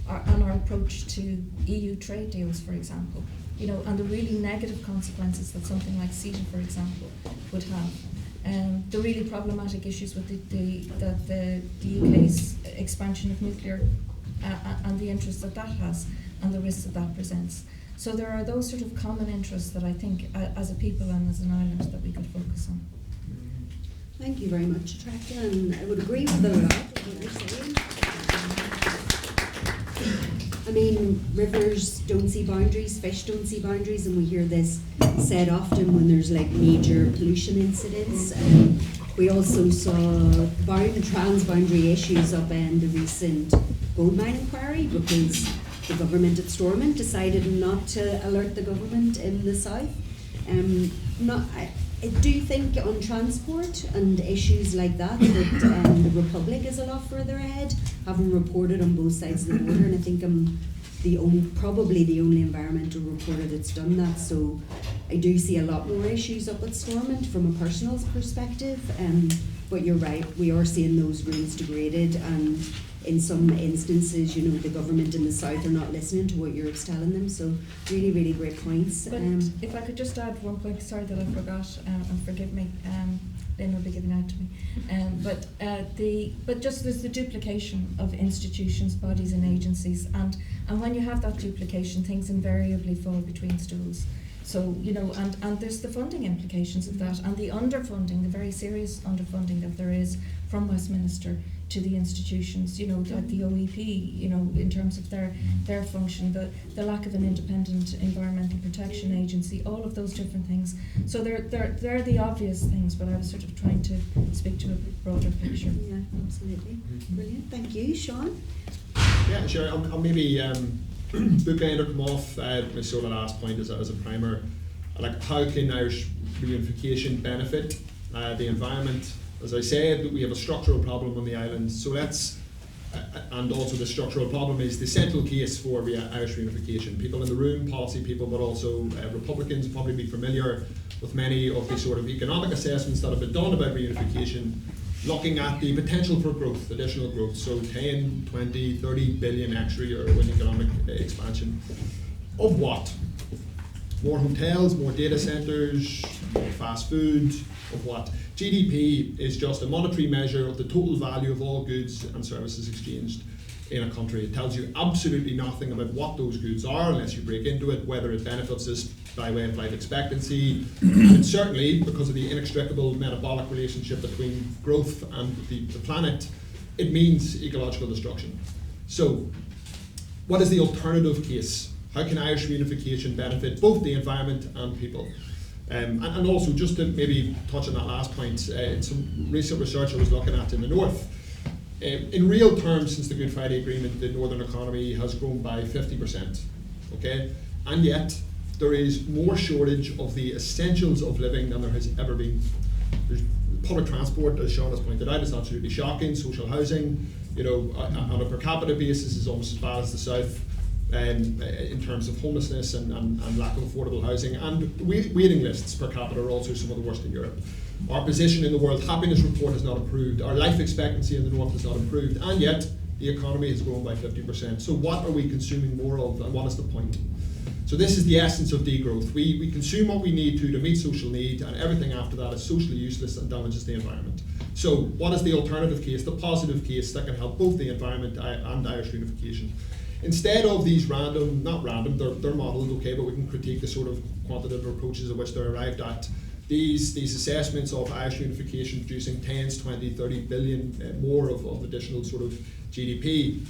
on our approach to EU trade deals, for example, you know, and the really negative consequences that something like CETA, for example, would have. The really problematic issues with the UK's expansion of nuclear and the interest that has, and the risks that presents. So there are those sort of common interests that I think, as a people and as an island, that we could focus on. Thank you very much, Attracta, and I would agree with a lot of what you're saying. I mean, rivers don't see boundaries, fish don't see boundaries, and we hear this said often when there's like major pollution incidents. We also saw transboundary issues upend the recent gold mine inquiry, because the government at Stormont decided not to alert the government in the south. I do think on transport and issues like that the Republic is a lot further ahead, having reported on both sides of the border, and I think I'm probably the only environmental reporter that's done that. So I do see a lot more issues up at Stormont from a personal perspective. But you're right, we are seeing those rules degraded, and in some instances, you know, the government in the south are not listening to what Europe's telling them. So really, really great points. But if I could just add one point, sorry that I forgot, and forgive me, Lynn will be giving out to me. But just there's the duplication of institutions, bodies and agencies, and when you have that duplication, things invariably fall between stools. So, you know, and there's the funding implications of that, and the underfunding, the very serious underfunding that there is from Westminster to the institutions, you know, like the OEP, you know, in terms of their function, the lack of an independent environmental protection agency, all of those different things. So they're the obvious things, but I was sort of trying to speak to a broader picture. Yeah, absolutely. Brilliant. Thank you, Sean. Yeah, sure. I'll maybe bookend or come off my sort of last point as a primer. Like, how can Irish reunification benefit the environment? As I said, we have a structural problem on the island, so let's, and also the structural problem is the central case for Irish reunification. People in the room, policy people, but also Republicans will probably be familiar with many of the sort of economic assessments that have been done about reunification, looking at the potential for growth, additional growth, so 10, 20, 30 billion extra euro in economic expansion. Of what? More hotels, more data centres, more fast food, of what? GDP is just a monetary measure of the total value of all goods and services exchanged in a country. It tells you absolutely nothing about what those goods are unless you break into it, whether it benefits us by way of life expectancy, and certainly because of the inextricable metabolic relationship between growth and the planet, it means ecological destruction. So, what is the alternative case? How can Irish reunification benefit both the environment and people? And also, just to maybe touch on that last point, in some recent research I was looking at in the north, in real terms, since the Good Friday Agreement, the northern economy has grown by 50%, okay? And yet, there is more shortage of the essentials of living than there has ever been. There's public transport, as Sean has pointed out, is absolutely shocking. Social housing, you know, on a per capita basis is almost as bad as the South. In terms of homelessness and lack of affordable housing, and waiting lists per capita are also some of the worst in Europe. Our position in the World Happiness Report has not improved, our life expectancy in the north has not improved, and yet the economy has grown by 50%. So what are we consuming more of, and what is the point? So this is the essence of degrowth. We consume what we need to meet social need, and everything after that is socially useless and damages the environment. So what is the alternative case, the positive case that can help both the environment and Irish reunification? Instead of these random, not random, they're modeled, okay, but we can critique the sort of quantitative approaches at which they're arrived at. These assessments of Irish reunification producing 10, 20, 30 billion more of additional sort of GDP.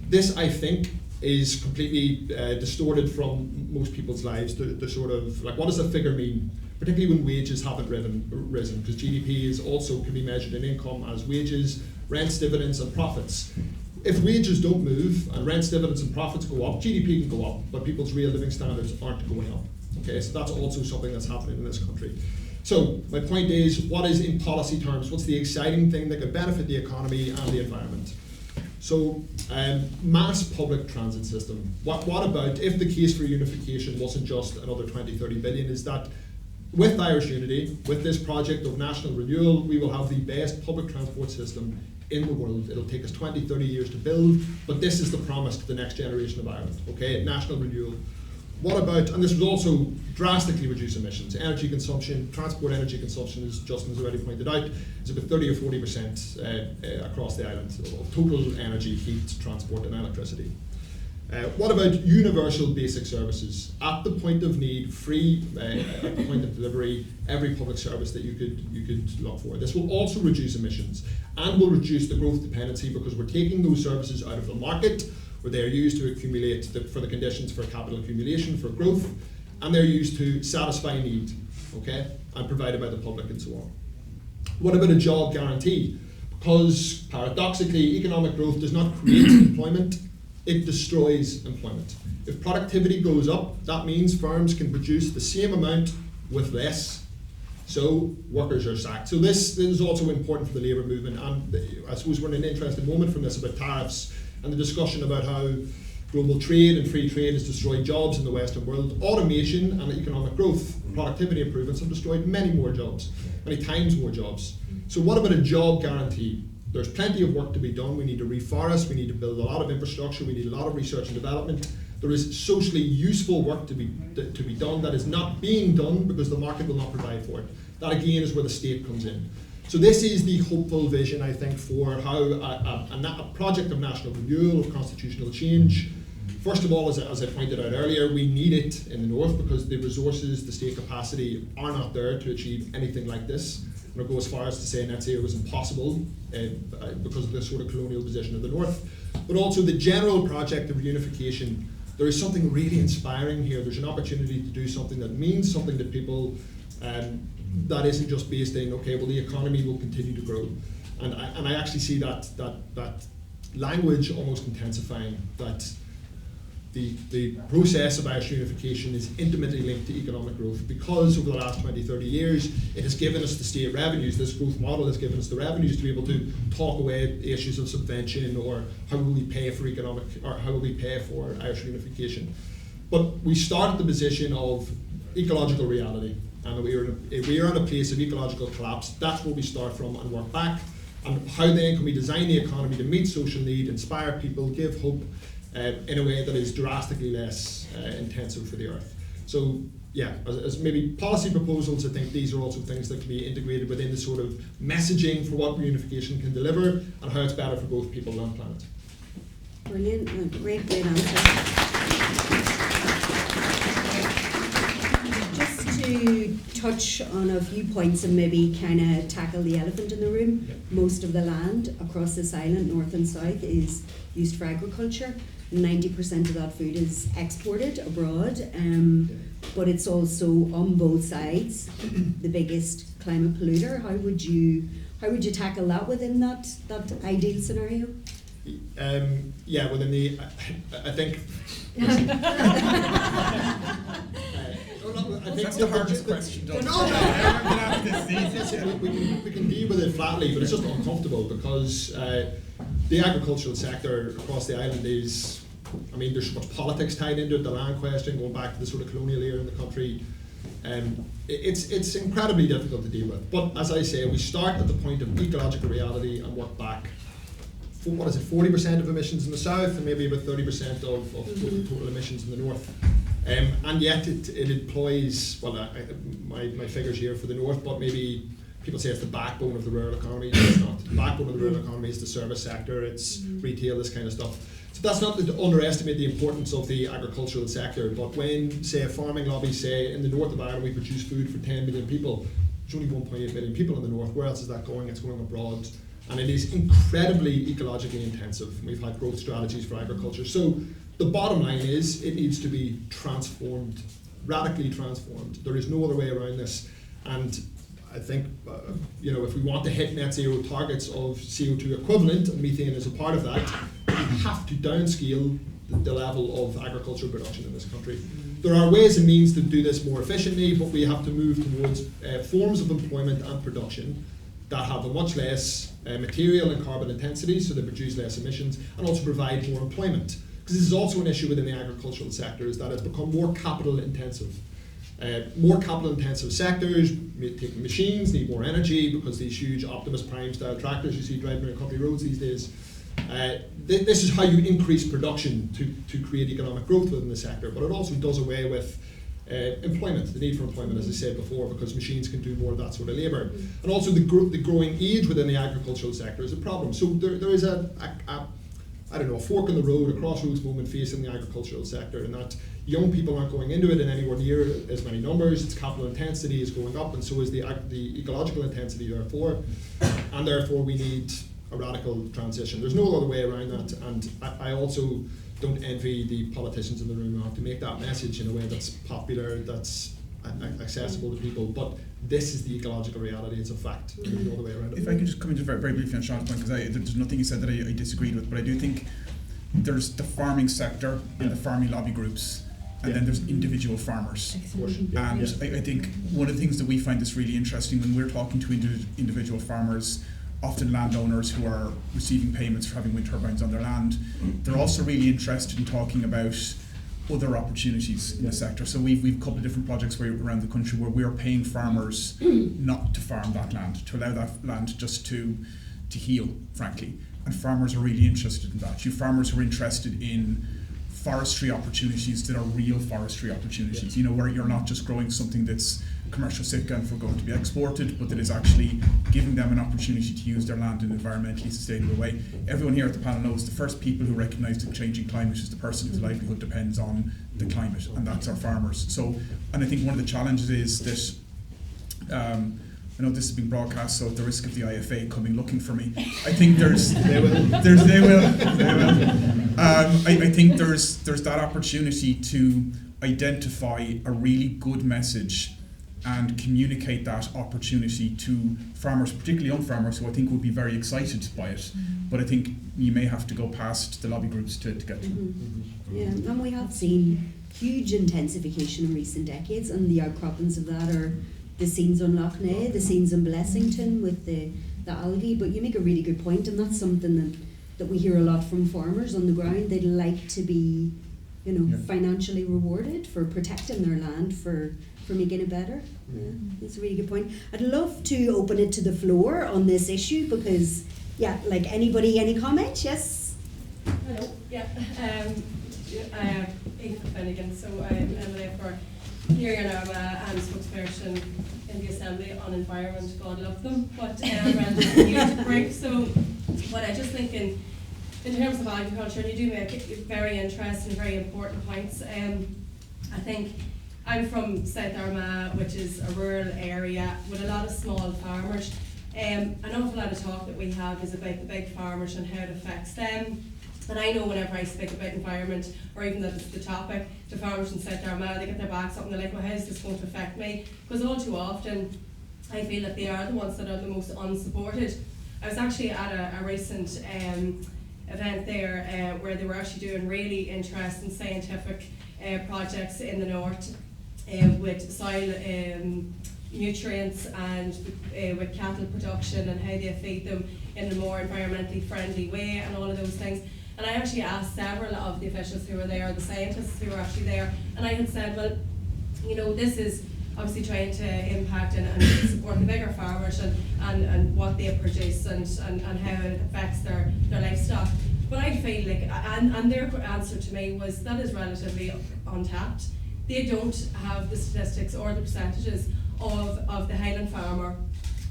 This, I think, is completely distorted from most people's lives. The sort of, like, what does a figure mean? Particularly when wages haven't risen, because GDP is also can be measured in income as wages, rents, dividends, and profits. If wages don't move and rents, dividends, and profits go up, GDP can go up, but people's real living standards aren't going up. Okay, so that's also something that's happening in this country. So my point is, what is, in policy terms, what's the exciting thing that could benefit the economy and the environment? So mass public transit system. What about if the case for unification wasn't just another 20, 30 billion, is that with Irish unity, with this project of national renewal, we will have the best public transport system in the world. It'll take us 20, 30 years to build, but this is the promise to the next generation of Ireland, okay? National renewal. What about, and this would also drastically reduce emissions, energy consumption, transport energy consumption, as Justin has already pointed out, is about 30 or 40% across the island of total energy, heat, transport and electricity. What about universal basic services? At the point of need, free, at the point of delivery, every public service that you could look for. This will also reduce emissions and will reduce the growth dependency, because we're taking those services out of the market where they are used to accumulate for the conditions for capital accumulation, for growth, and they're used to satisfy need, okay, and provided by the public and so on. What about a job guarantee? Because paradoxically, economic growth does not create employment, it destroys employment. If productivity goes up, that means firms can produce the same amount with less, so workers are sacked. So this is also important for the labour movement, and I suppose we're in an interesting moment from this about tariffs and the discussion about how global trade and free trade has destroyed jobs in the Western world. Automation and economic growth, productivity improvements have destroyed many more jobs, many times more jobs. So what about a job guarantee? There's plenty of work to be done. We need to reforest, we need to build a lot of infrastructure, we need a lot of research and development. There is socially useful work to be done that is not being done because the market will not provide for it. That again is where the state comes in. So this is the hopeful vision, I think, for how a project of national renewal, of constitutional change. First of all, as I pointed out earlier, we need it in the north because the resources, the state capacity are not there to achieve anything like this. I'm going to go as far as to say net zero is impossible because of this sort of colonial position of the North. But also the general project of reunification, there is something really inspiring here. There's an opportunity to do something that means something to people, that isn't just based in, okay, well the economy will continue to grow. And I actually see that language almost intensifying, that the process of Irish reunification is intimately linked to economic growth, because over the last 20, 30 years, it has given us the state revenues. This growth model has given us the revenues to be able to talk away the issues of subvention, or how will we pay for how will we pay for Irish reunification. But we start at the position of ecological reality, and we are in a place of ecological collapse. That's where we start from and work back. And how then can we design the economy to meet social need, inspire people, give hope, in a way that is drastically less intensive for the earth. So yeah, as maybe policy proposals, I think these are also things that can be integrated within the sort of messaging for what reunification can deliver and how it's better for both people and planet. Brilliant, great answer. Just to touch on a few points and maybe kind of tackle the elephant in the room. Yep. Most of the land across this island, north and south, is used for agriculture. 90% of that food is exported abroad, but it's also on both sides the biggest climate polluter. How would you tackle that within that ideal scenario? Yeah, within the, I think. That's the hardest question. We can deal with it flatly, but it's just uncomfortable because the agricultural sector across the island is, I mean, there's so much politics tied into it, the land question, going back to the sort of colonial era in the country. It's incredibly difficult to deal with. But as I say, we start at the point of ecological reality and work back. What is it, 40% of emissions in the south and maybe about 30% of total emissions in the north. And yet it employs, well, my figures here for the north, but maybe people say it's the backbone of the rural economy. It's not. The backbone of the rural economy is the service sector, it's retail, this kind of stuff. So that's not to underestimate the importance of the agricultural sector, but when, say, a farming lobby say, in the north of Ireland we produce food for 10 million people, there's only 1.8 million people in the north, where else is that going? It's going abroad. And it is incredibly ecologically intensive. We've had growth strategies for agriculture. So the bottom line is it needs to be transformed, radically transformed. There is no other way around this. And I think, if we want to hit net zero targets of CO2 equivalent, and methane is a part of that, we have to downscale the level of agricultural production in this country. There are ways and means to do this more efficiently, but we have to move towards forms of employment and production that have a much less material and carbon intensity, so they produce less emissions, and also provide more employment. Because this is also an issue within the agricultural sector, is that it's become more capital intensive. More capital intensive sectors, taking machines, need more energy, because these huge Optimus Prime style tractors you see driving around country roads these days. This is how you increase production to create economic growth within the sector, but it also does away with employment, the need for employment, as I said before, because machines can do more of that sort of labour. And also the growing age within the agricultural sector is a problem. So there is a fork in the road, a crossroads moment facing the agricultural sector, in that young people aren't going into it in anywhere near as many numbers, its capital intensity is going up, and so is the ecological intensity therefore, and therefore we need a radical transition. There's no other way around that, and I also don't envy the politicians in the room who have to make that message in a way that's popular, that's accessible to people, but this is the ecological reality, it's a fact. There's no other way around it. If I can just come in very, very briefly on Sean's point, because there's nothing you said that I disagreed with, but I do think there's the farming sector and the farming lobby groups, and then there's individual farmers. And I think one of the things that we find that's really interesting when we're talking to individual farmers, often landowners who are receiving payments for having wind turbines on their land, they're also really interested in talking about other opportunities in the sector. So we've a couple of different projects around the country where we're paying farmers not to farm that land, to allow that land just to heal, frankly. And farmers are really interested in that. You farmers are interested in forestry opportunities that are real forestry opportunities, where you're not just growing something that's commercial sitka and for going to be exported, but that is actually giving them an opportunity to use their land in an environmentally sustainable way. Everyone here at the panel knows the first people who recognise the changing climate is the person whose livelihood depends on the climate, and that's our farmers. So, and I think one of the challenges is that I know this is being broadcast, so at the risk of the IFA coming looking for me, I think there's They will. they will. I think there's that opportunity to identify a really good message and communicate that opportunity to farmers, particularly young farmers, who I think would be very excited by it. But I think you may have to go past the lobby groups to get to them. Yeah, and we have seen huge intensification in recent decades, and the outcroppings of that are the scenes on Lough Neagh, the scenes in Blessington with the algae. But you make a really good point, and that's something that we hear a lot from farmers on the ground. They'd like to be, financially rewarded for protecting their land, for making it better. Yeah, that's a really good point. I'd love to open it to the floor on this issue because, anybody, any comments? Yes? Hello, Aoife Finnegan, so I'm MLA for Here and spokesperson in the Assembly on Environment, God love them, but relatively new to break. So, but I just think in terms of agriculture, and you do make very interesting, very important points. I think I'm from South Armagh, which is a rural area with a lot of small farmers. An awful lot of talk that we have is about the big farmers and how it affects them. And I know whenever I speak about environment, or even that it's the topic, to farmers in South Armagh, they get their backs up and they're like, well, how is this going to affect me? Because all too often, I feel that they are the ones that are the most unsupported. I was actually at a recent event there where they were actually doing really interesting scientific projects in the north with soil nutrients and with cattle production and how they feed them in a more environmentally friendly way and all of those things. And I actually asked several of the officials who were there, the scientists who were actually there, and I had said, well, this is obviously trying to impact and support the bigger farmers and what they produce and how it affects their livestock. But I feel like, and their answer to me was, that is relatively untapped. They don't have the statistics or the percentages of the Highland farmer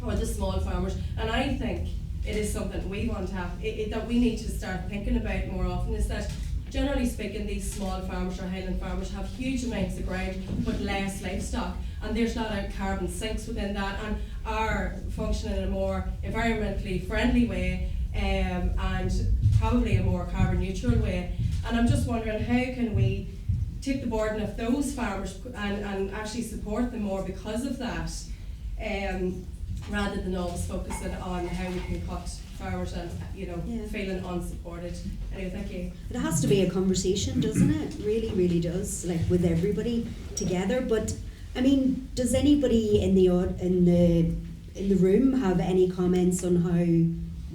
or the small farmers. And I think it is something we've untapped, that we need to start thinking about more often, is that generally speaking, these small farmers or Highland farmers have huge amounts of ground but less livestock, and there's a lot of carbon sinks within that, and are functioning in a more environmentally friendly way and probably a more carbon neutral way. And I'm just wondering, how can we take the burden of those farmers and actually support them more because of that, rather than always focusing on how we can cut farmers and feeling unsupported. Anyway, thank you. It has to be a conversation, doesn't it? Really, really does. Like with everybody together. But I mean, does anybody in the room have any comments on how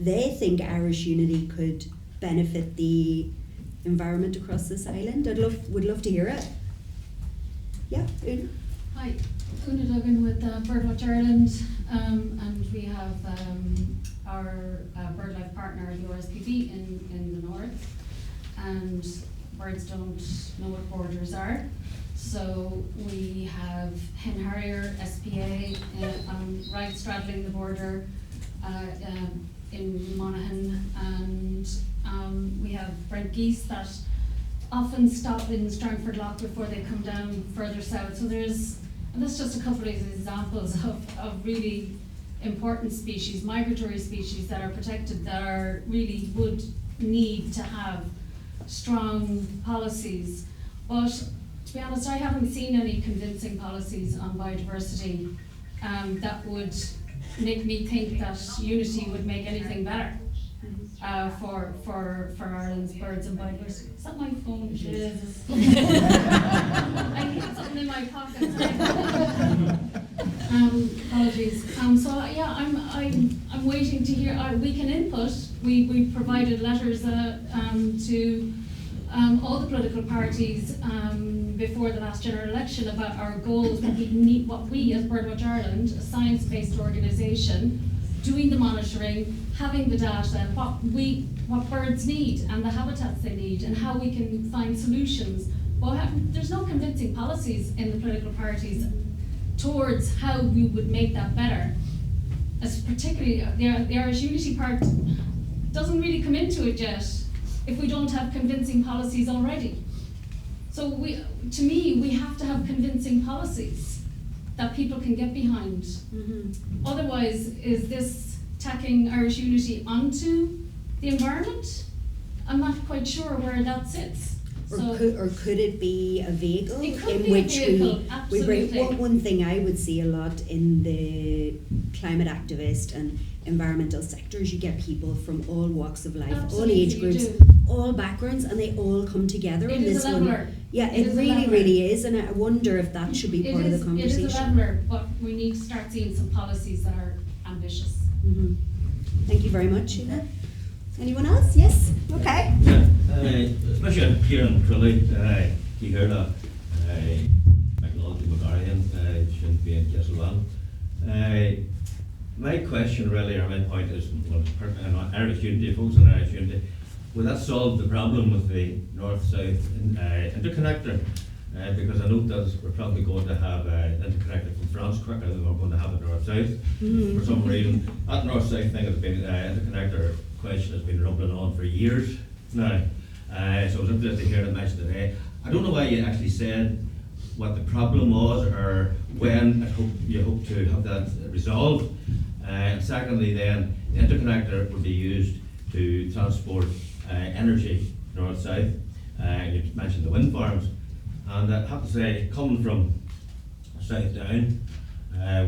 they think Irish unity could benefit the environment across this island? Would love to hear it. Yeah, Una. Hi, Una Duggan with Birdwatch Ireland, and we have our BirdLife partner, the RSPB, in the north, and birds don't know what borders are. So we have Hen Harrier, SPA, right straddling the border in Monaghan, and we have Brent geese that often stop in Strangford Lough before they come down further south. So and that's just a couple of examples of really important species, migratory species that are protected, that really would need to have strong policies. But to be honest, I haven't seen any convincing policies on biodiversity that would make me think that unity would make anything better for Ireland's birds and biodiversity. Is that my phone? It is. I hit something in my pocket. Apologies. So yeah, I'm waiting to hear. We can input. We provided letters to all the political parties before the last general election about our goals, what we as Birdwatch Ireland, a science-based organisation, doing the monitoring, having the data, what birds need and the habitats they need, and how we can find solutions. But there's no convincing policies in the political parties towards how we would make that better. As particularly the Irish Unity part doesn't really come into it yet if we don't have convincing policies already. So to me, we have to have convincing policies that people can get behind. Otherwise, is this tacking Irish unity onto the environment? I'm not quite sure where that sits. Or could it be a vehicle It could in be a which vehicle, we bring absolutely. one thing I would see a lot in the climate activist and environmental sectors, you get people from all walks of life, Absolutely, all age you groups, do. all backgrounds, and they all come together It in is this a one. leveler. Yeah, It it is a really, leveler. really is, and I wonder if that should be part of the conversation. It is a leveler, but we need to start seeing some policies that are ambitious. Mhm. Thank you very much, Sheila. Anyone else? Yes? Okay. Yeah, especially here in Tralee, you heard of technology Bulgarian, Sinn Féin, yes, well. My question really, or my point is, well, Irish unity, focus on Irish unity. Will that solve the problem with the north-south interconnector? Because I know that we're probably going to have an interconnector from France quicker than we're going to have it north-south. For some reason, that north-south thing has been, interconnector question has been rumbling on for years now. So I was interested to hear it mentioned today. I don't know why you actually said what the problem was or when you hope to have that resolved. And secondly then, the interconnector would be used to transport energy north-south. You mentioned the wind farms. And I have to say, coming from South Down,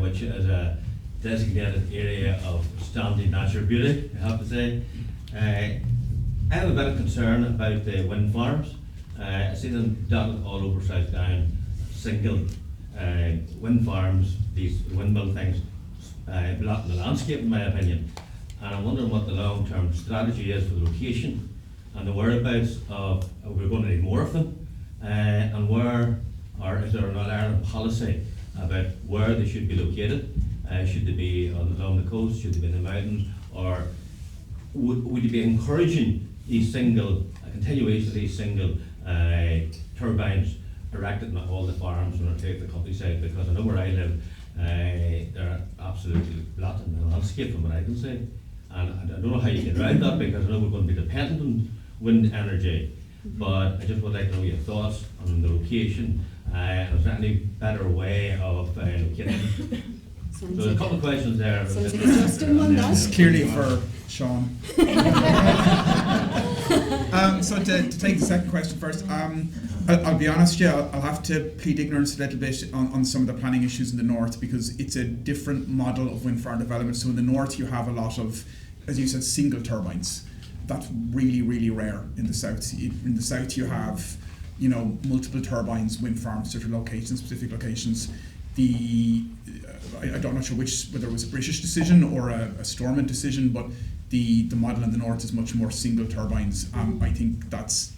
which is a designated area of standing natural beauty, I have to say, I have a bit of concern about the wind farms. I see them dotted all over South Down, single wind farms, these windmill things, blocking the landscape in my opinion. And I'm wondering what the long-term strategy is for the location and the whereabouts of, we're going to need more of them, and where, or is there an Ireland policy about where they should be located? Should they be along the coast, should they be in the mountains, or would you be encouraging these a continuation of these single turbines erected on all the farms when I take the countryside? Because I know where I live, they're absolutely blotting the landscape from what I can see. And I don't know how you get around that, because I know we're going to be dependent on wind energy. But I just would like to know your thoughts on the location. Is there any better way of locating? So there's a couple of questions there. Sounds like a Justin one, that. It's clearly for Sean. So to take the second question first, I'll be honest, yeah, I'll have to plead ignorance a little bit on some of the planning issues in the north, because it's a different model of wind farm development. So in the north you have a lot of, as you said, single turbines. That's really, really rare in the south. In the south you have, multiple turbines, wind farms, certain locations, specific locations. I'm not sure whether it was a British decision or a Stormont decision, but the model in the north is much more single turbines. I think that's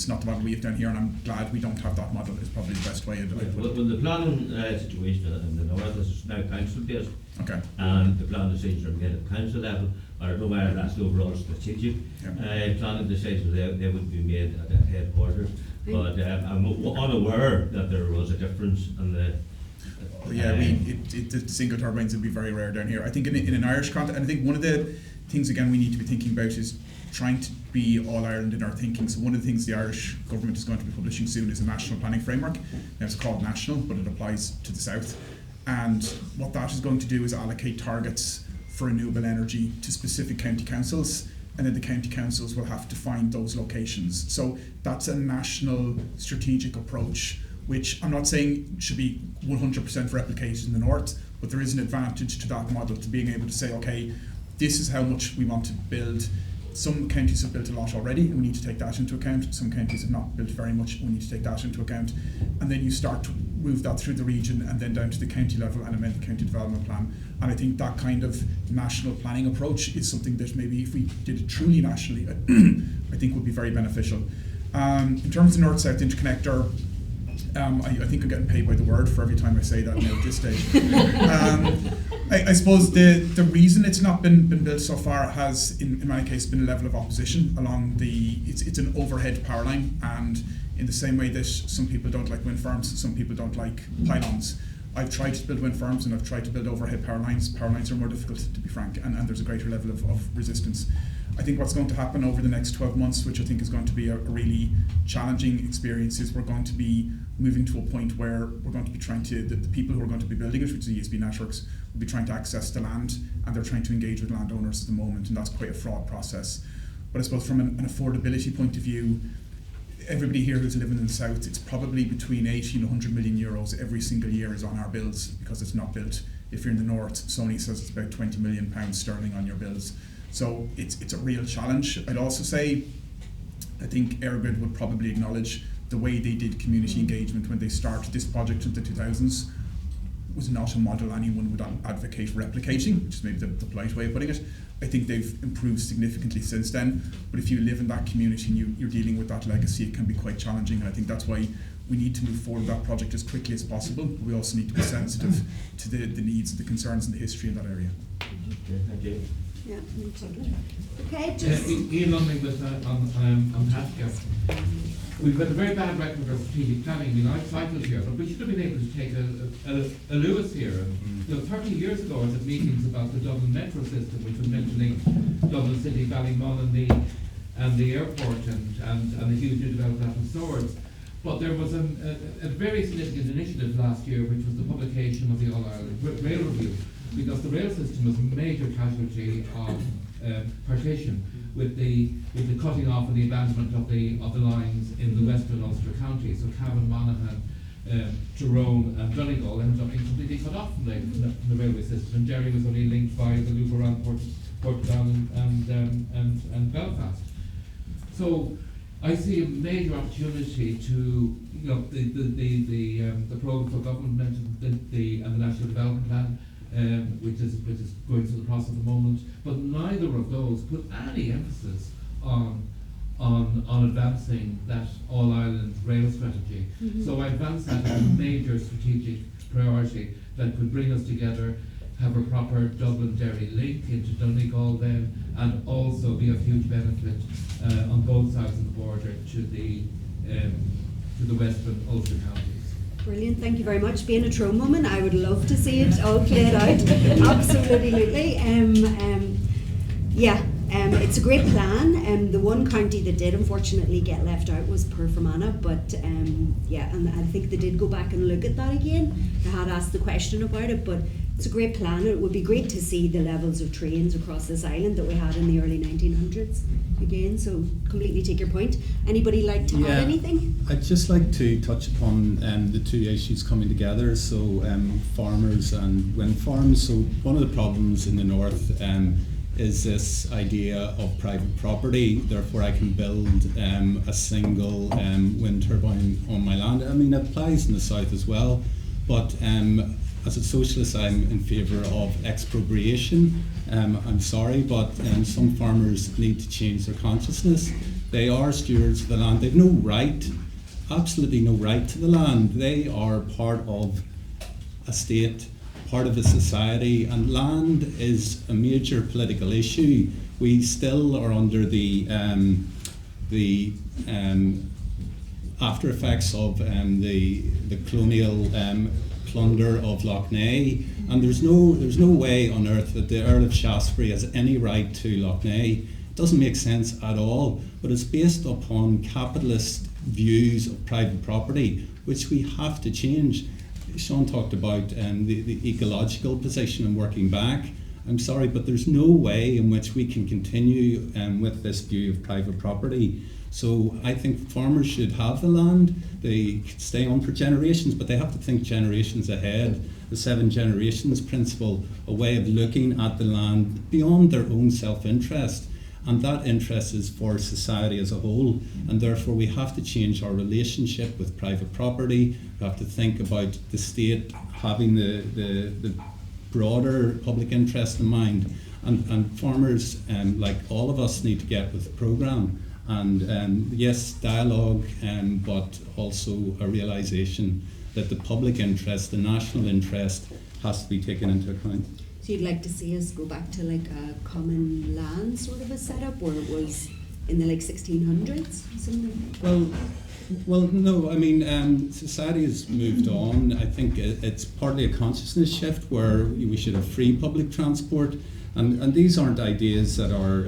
not the model we have down here, and I'm glad we don't have that model. Is probably the best way. Well, the planning situation in the north is now council based. Okay. And the plan decisions are made at council level. I don't know whether that's the overall strategic planning decisions. They would be made at the headquarters. But I'm unaware that there was a difference in the. The single turbines would be very rare down here. I think in an Irish context, and I think one of the things again we need to be thinking about is trying to be all Ireland in our thinking. So one of the things the Irish government is going to be publishing soon is a national planning framework. Now it's called national, but it applies to the south. And what that is going to do is allocate targets for renewable energy to specific county councils, and then the county councils will have to find those locations. So that's a national strategic approach, which I'm not saying should be 100% replicated in the north, but there is an advantage to that model, to being able to say, okay, this is how much we want to build. Some counties have built a lot already, and we need to take that into account. Some counties have not built very much, and we need to take that into account. And then you start to move that through the region and then down to the county level and amend the county development plan. And I think that kind of national planning approach is something that maybe if we did it truly nationally, I think would be very beneficial. In terms of north-south interconnector, I think I'm getting paid by the word for every time I say that now at this stage. I suppose the reason it's not been built so far has, in many cases, been a level of opposition along it's an overhead power line, and in the same way that some people don't like wind farms, some people don't like pylons. I've tried to build wind farms and I've tried to build overhead power lines. Power lines are more difficult, to be frank, and there's a greater level of resistance. I think what's going to happen over the next 12 months, which I think is going to be a really challenging experience, is we're going to be moving to a point where we're going to be trying to, the people who are going to be building it, which is the ESB networks, will be trying to access the land, and they're trying to engage with landowners at the moment, and that's quite a fraught process. But I suppose from an affordability point of view, everybody here who's living in the south, it's probably between 80 and 100 million euros every single year is on our bills because it's not built. If you're in the north, Sony says it's about 20 million pounds sterling on your bills. So it's a real challenge. I'd also say, I think EirGrid would probably acknowledge the way they did community engagement when they started this project in the 2000s was not a model anyone would advocate replicating, which is maybe the polite way of putting it. I think they've improved significantly since then, but if you live in that community and you're dealing with that legacy, it can be quite challenging, and I think that's why we need to move forward with that project as quickly as possible. We also need to be sensitive to the needs and the concerns and the history in that area. Okay, thank you. Yeah, okay, just Ian Lumley with on healthcare. We've got a very bad record of strategic planning. I mean, I've cycled here, but we should have been able to take a Lewis here. You know, 30 years ago, I was at meetings about the Dublin metro system, which was meant to link Dublin City, Ballymun, and the airport, and the huge new development of Swords. But there was a very significant initiative last year, which was the publication of the All Ireland Rail Review, because the rail system was a major casualty of partition, with the cutting off and the abandonment of the lines in the western Ulster counties. So Cavan, Monaghan, Tyrone and Donegal ended up being completely cut off from the railway system, and Derry was only linked via the loop around Portugal and Belfast. So I see a major opportunity to, you know, the programme for government and the National Development Plan, which is going through the process at the moment, but neither of those put any emphasis on advancing that All Ireland rail strategy. So I advance that as a major strategic priority that could bring us together, have a proper Dublin-Derry link into Donegal then, and also be of huge benefit on both sides of the border to the western Ulster counties. brilliant, thank you very much. Being a Tyrone woman, I would love to see it all played out. Absolutely. It's a great plan. The one county that did unfortunately get left out was Performana, but and I think they did go back and look at that again. They had asked the question about it, but it's a great plan. It would be great to see the levels of trains across this island that we had in the early 1900s again, so completely take your point. Anybody like to add anything? I'd just like to touch upon the two issues coming together, so farmers and wind farms. So one of the problems in the north is this idea of private property, therefore I can build a single wind turbine on my land. I mean, it applies in the south as well, but as a socialist, I'm in favour of expropriation. I'm sorry, but some farmers need to change their consciousness. They are stewards of the land. They've no right, absolutely no right to the land. They are part of a state, part of a society, and land is a major political issue. We still are under the after effects of the colonial plunder of Lough Neagh, and there's no way on earth that the Earl of Shaftesbury has any right to Lough Neagh. It doesn't make sense at all, but it's based upon capitalist views of private property, which we have to change. Sean talked about the ecological position and working back. I'm sorry, but there's no way in which we can continue with this view of private property. So I think farmers should have the land. They stay on for generations, but they have to think generations ahead. The 7 generations principle, a way of looking at the land beyond their own self-interest. And that interest is for society as a whole, and therefore we have to change our relationship with private property. We have to think about the state having the broader public interest in mind, and farmers, like all of us, need to get with the programme. And yes, dialogue, but also a realisation that the public interest, the national interest, has to be taken into account. So you'd like to see us go back to like a common land sort of a setup, where it was in the 1600s, something? Well, no. I mean, society has moved on. I think it's partly a consciousness shift where we should have free public transport, and these aren't ideas that are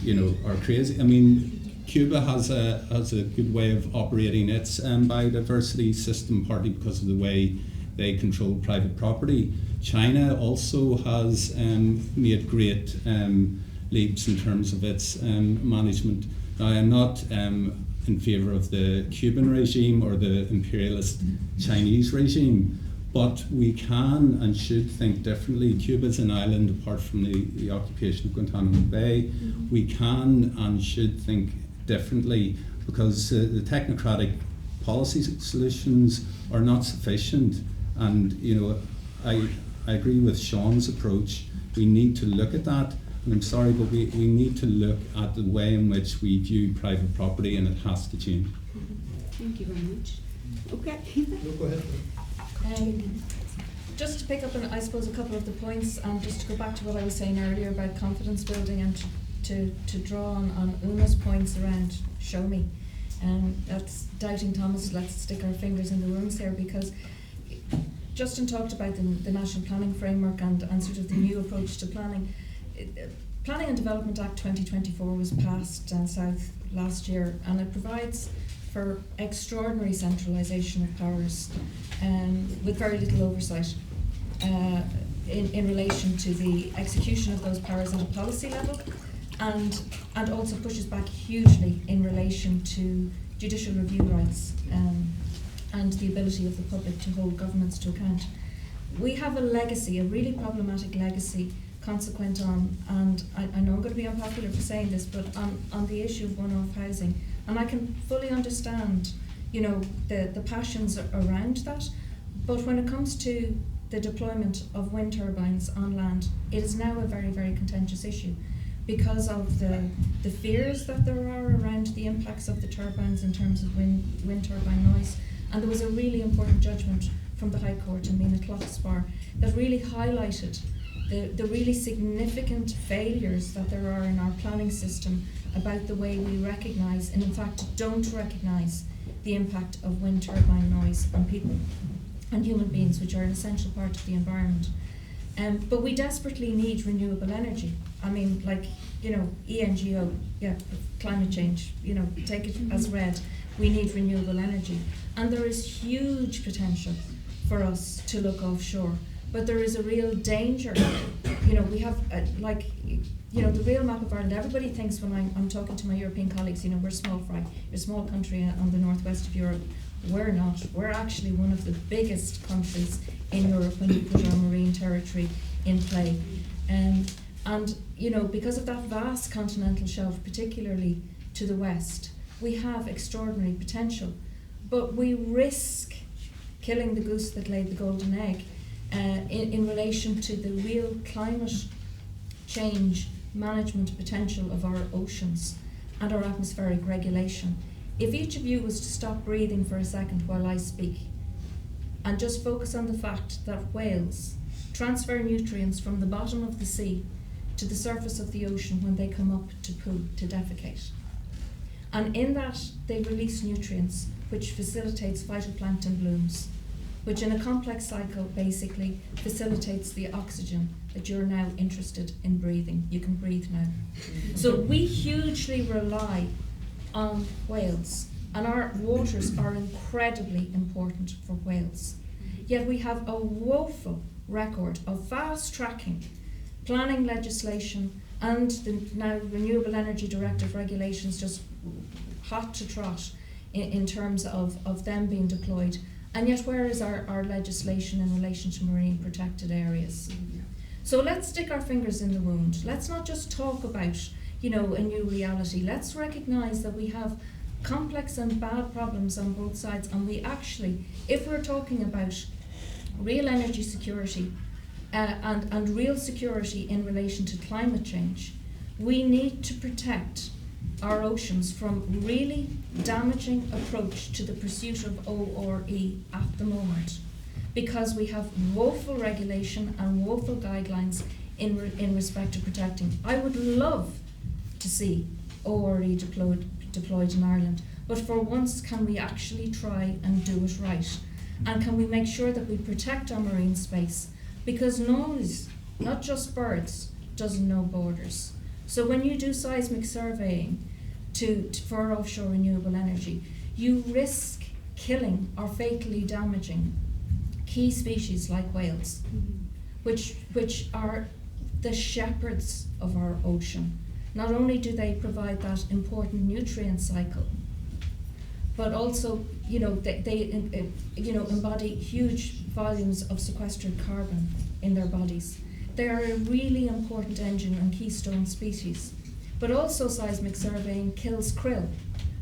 are crazy. I mean, Cuba has a good way of operating its biodiversity system, partly because of the way they control private property. China also has made great leaps in terms of its management. Now, I'm not in favour of the Cuban regime or the imperialist Chinese regime, but we can and should think differently. Cuba's an island apart from the occupation of Guantanamo Bay. We can and should think differently because the technocratic policy solutions are not sufficient. And I agree with Sean's approach. We need to look at that. And I'm sorry, but we need to look at the way in which we view private property, and it has to change. Thank you very much. Okay. No, go ahead. Just to pick up on, I suppose, a couple of the points, and just to go back to what I was saying earlier about confidence building, and to draw on Una's points around show me. That's doubting Thomas, let's stick our fingers in the wounds here, because Justin talked about the National Planning Framework and sort of the new approach to planning. Planning and Development Act 2024 was passed down south last year, and it provides for extraordinary centralisation of powers with very little oversight in relation to the execution of those powers at a policy level, and also pushes back hugely in relation to judicial review rights and the ability of the public to hold governments to account. We have a legacy, a really problematic legacy, consequent on, and I know I'm going to be unpopular for saying this, but on the issue of one-off housing. And I can fully understand, the passions around that, but when it comes to the deployment of wind turbines on land, it is now a very, very contentious issue because of the fears that there are around the impacts of the turbines in terms of wind turbine noise. And there was a really important judgment from the High Court in Mina Clough-Spar that really highlighted the really significant failures that there are in our planning system about the way we recognise, and in fact don't recognise, the impact of wind turbine noise on people and human beings, which are an essential part of the environment. But we desperately need renewable energy. I mean, ENGO, climate change, take it as read. We need renewable energy. And there is huge potential for us to look offshore. But there is a real danger. We have, the real map of Ireland. Everybody thinks when I'm talking to my European colleagues, we're small fry. We're a small country on the northwest of Europe. We're not. We're actually one of the biggest countries in Europe when you put our marine territory in play. And because of that vast continental shelf, particularly to the west, we have extraordinary potential. But we risk killing the goose that laid the golden egg in relation to the real climate change management potential of our oceans and our atmospheric regulation. If each of you was to stop breathing for a second while I speak and just focus on the fact that whales transfer nutrients from the bottom of the sea to the surface of the ocean when they come up to poo, to defecate. And in that they release nutrients which facilitates phytoplankton blooms, which in a complex cycle basically facilitates the oxygen that you're now interested in breathing. You can breathe now. So we hugely rely on whales, and our waters are incredibly important for whales. Yet we have a woeful record of fast-tracking planning legislation and the now Renewable Energy Directive regulations just hot to trot in terms of them being deployed. And yet where is our legislation in relation to marine protected areas? So let's stick our fingers in the wound. Let's not just talk about, a new reality. Let's recognise that we have complex and bad problems on both sides, and we actually, if we're talking about real energy security and real security in relation to climate change, we need to protect our oceans from really damaging approach to the pursuit of ORE at the moment, because we have woeful regulation and woeful guidelines in respect to protecting. I would love to see ORE deployed in Ireland, but for once can we actually try and do it right? And can we make sure that we protect our marine space? Because noise, not just birds, doesn't know borders. So when you do seismic surveying for offshore renewable energy, you risk killing or fatally damaging key species like whales, which are the shepherds of our ocean. Not only do they provide that important nutrient cycle, but also, they embody huge volumes of sequestered carbon in their bodies. They are a really important engine and keystone species. But also seismic surveying kills krill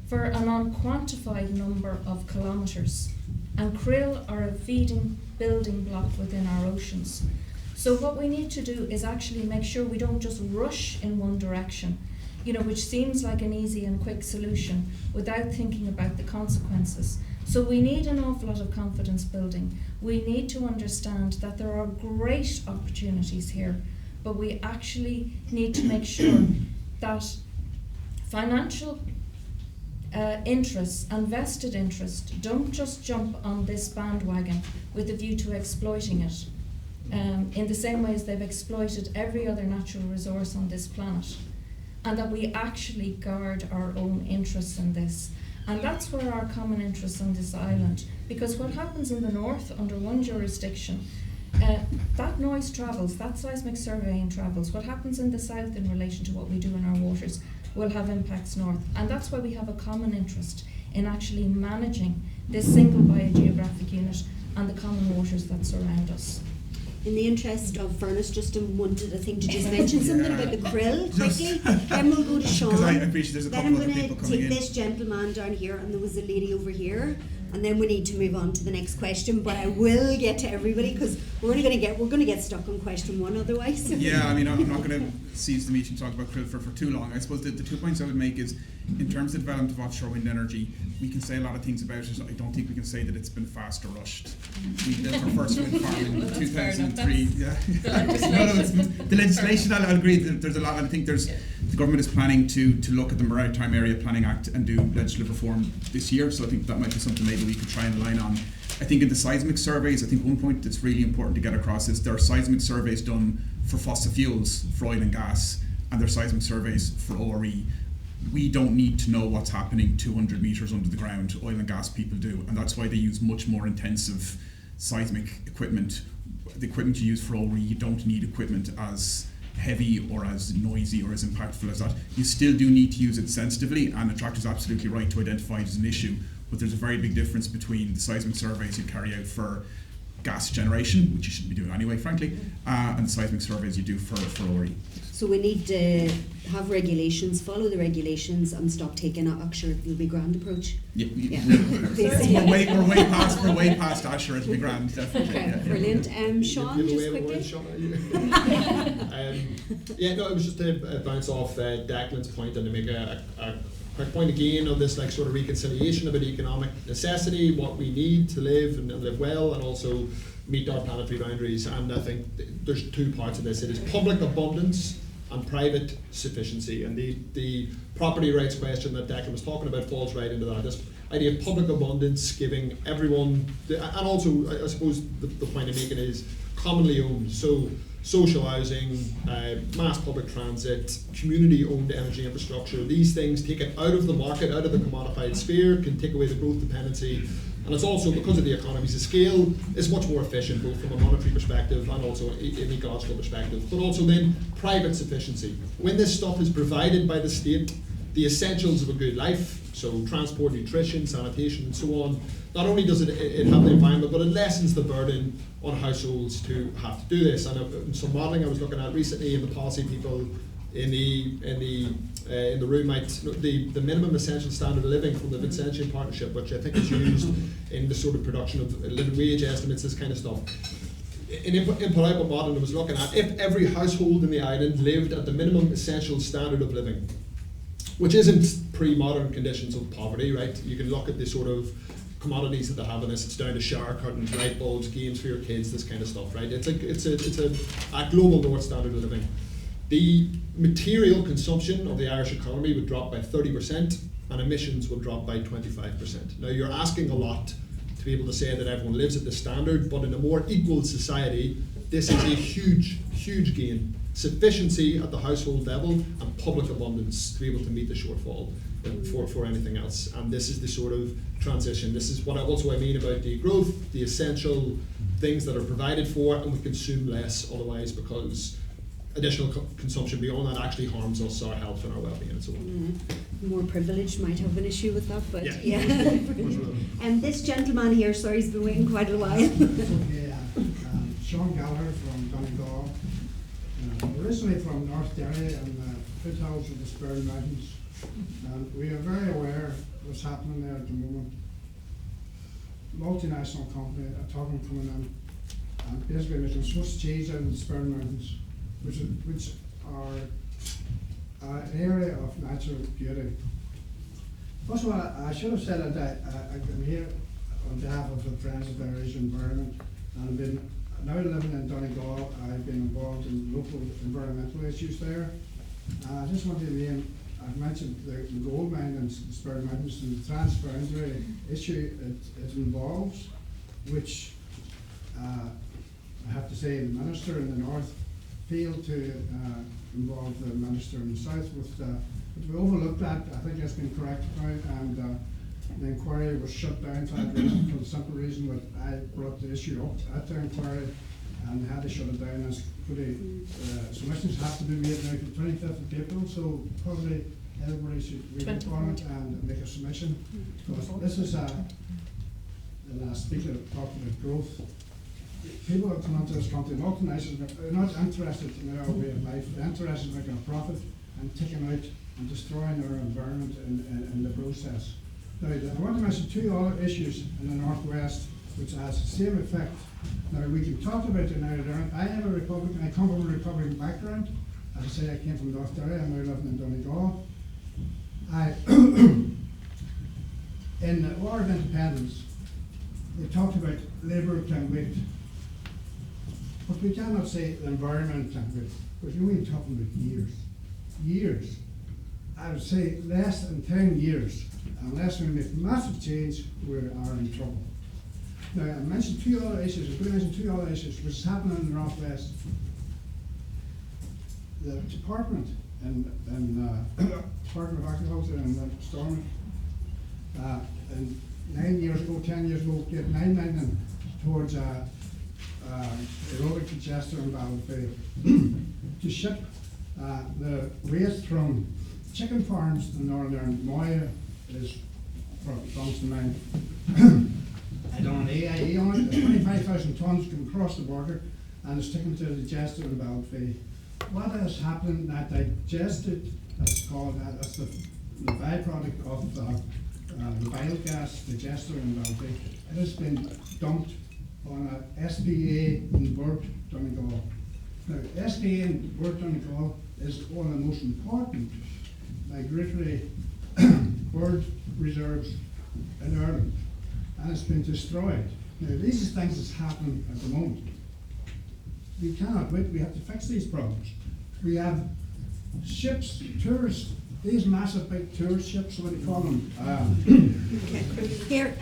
for an unquantified number of kilometres. And krill are a feeding building block within our oceans. So what we need to do is actually make sure we don't just rush in one direction, which seems like an easy and quick solution without thinking about the consequences. So we need an awful lot of confidence building. We need to understand that there are great opportunities here, but we actually need to make sure that financial interests and vested interest don't just jump on this bandwagon with a view to exploiting it in the same way as they've exploited every other natural resource on this planet, and that we actually guard our own interests in this. And that's where our common interests on this island, because what happens in the north under one jurisdiction, that noise travels, that seismic surveying travels. What happens in the south in relation to what we do in our waters will have impacts north. And that's why we have a common interest in actually managing this single biogeographic unit and the common waters that surround us. In the interest of fairness, Justin wanted, I think, to just mention something about the krill quickly. Then we'll go to Sean. I appreciate there's a then couple I'm other going people to coming take in. this gentleman down here, and there was a lady over here, and then we need to move on to the next question. But I will get to everybody because we're going to get stuck on question one otherwise. Yeah, I mean, I'm not going to seize the meeting and talk about krill for too long. I suppose the 2 points I would make is, in terms of the development of offshore wind energy, we can say a lot of things about it. I don't think we can say that it's been fast or rushed. We built our first wind farm in 2003. Yeah. The legislation, I'll agree that there's a lot. I think the government is planning to look at the Maritime Area Planning Act and do legislative reform this year. So I think that might be something maybe we could try and align on. I think in the seismic surveys, I think one point that's really important to get across is there are seismic surveys done for fossil fuels, for oil and gas, and there are seismic surveys for ORE. We don't need to know what's happening 200 metres under the ground. Oil and gas people do, and that's why they use much more intensive seismic equipment. The equipment you use for ORE, you don't need equipment as heavy or as noisy or as impactful as that. You still do need to use it sensitively, and the Tractor's absolutely right to identify it as an issue, but there's a very big difference between the seismic surveys you carry out for gas generation, which you shouldn't be doing anyway, frankly, and the seismic surveys you do for ORE. So we need to have regulations, follow the regulations, and stop taking an Usher, it'll be grand approach. Yeah. We're We're way past Usher, it'll be grand, definitely. Okay, brilliant. Sean, just quickly. It was just to bounce off Declan's point and to make a quick point again of this sort of reconciliation about economic necessity, what we need to live and live well, and also meet our planetary boundaries. And I think there's two parts of this. It is public abundance and private sufficiency. And the property rights question that Declan was talking about falls right into that. This idea of public abundance, giving everyone, and also I suppose the point I'm making is commonly owned. So social housing, mass public transit, community-owned energy infrastructure, these things take it out of the market, out of the commodified sphere, can take away the growth dependency. And it's also, because of the economies of scale, it's much more efficient both from a monetary perspective and also an ecological perspective. But also then private sufficiency. When this stuff is provided by the state, the essentials of a good life, so transport, nutrition, sanitation and so on, not only does it have the environment, but it lessens the burden on households to have to do this. And some modelling I was looking at recently, and the policy people in the room might the minimum essential standard of living from the Vincentian Partnership, which I think is used in the sort of production of living wage estimates, this kind of stuff. In input output modelling I was looking at, if every household in the island lived at the minimum essential standard of living, which isn't pre-modern conditions of poverty, right? You can look at the sort of commodities that they have in this. It's down to shower curtains, light bulbs, games for your kids, this kind of stuff, right? It's a global north standard of living. The material consumption of the Irish economy would drop by 30% and emissions would drop by 25%. Now you're asking a lot to be able to say that everyone lives at this standard, but in a more equal society, this is a huge, huge gain. Sufficiency at the household level and public abundance to be able to meet the shortfall for anything else. And this is the sort of transition. This is what I mean about degrowth, the essential things that are provided for, and we consume less otherwise, because additional consumption beyond that actually harms us, our health and our well-being and so on. More privileged might have an issue with that, but Yeah. And this gentleman here, sorry, he's been waiting quite a while. Okay, Sean Gallagher from Donegal, originally from North Derry and foothills of the Spurn Mountains. We are very aware of what's happening there at the moment. Multinational company are talking coming in and basically making Swiss cheese out of the Spurn Mountains, which are an area of natural beauty. First of all, I should have said that I'm here on behalf of the Friends of the Irish Environment, and I've been now living in Donegal. I've been involved in local environmental issues there. I just wanted to name, I've mentioned the gold mine in the Spurn Mountains and the Transboundary issue it involves, which I have to say the minister in the north failed to involve the minister in the south but we overlooked that. I think that's been corrected now, and the inquiry was shut down for that reason, for the simple reason that I brought the issue up at the inquiry and they had to shut it down. As submissions have to be made now for the 25th of April, so probably everybody should read up on it and make a submission, because this is and I speak of talking about growth. People that come into this country, multinationals, are not interested in our way of life. They're interested in making a profit and taking out and destroying our environment in the process. Now, I want to mention two other issues in the Northwest which has the same effect. Now, we can talk about it now. I am a Republican. I come from a Republican background. As I say, I came from North Derry. I'm now living in Donegal. In the War of Independence, they talked about labour can wait. But we cannot say the environment can wait, because you're only talking about years. Years. I would say less than 10 years. Unless we make massive change, we are in trouble. Now, I mentioned two other issues. I'm going to mention two other issues which is happening in the Northwest. The department and Department of Agriculture and Stormont, and 9 years ago, 10 years ago, gave $9 million towards aerobic digester in Ballybay to ship the waste from chicken farms in Northern Ireland. Moya is belongs to mine. I don't have AIE on it. 25,000 tonnes come across the border and it's taken to the digester in Ballybay. What is happening? That digested, that's called that's the byproduct of the biogas digester in Ballybay. It has been dumped on a SPA in Burt, Donegal. Now, SPA in Burt, Donegal is one of the most important migratory bird reserves in Ireland, and it's been destroyed. Now, these are things that's happening at the moment. We cannot wait. We have to fix these problems. We have ships, tourists, these massive big tourist ships, what do you call them? Here,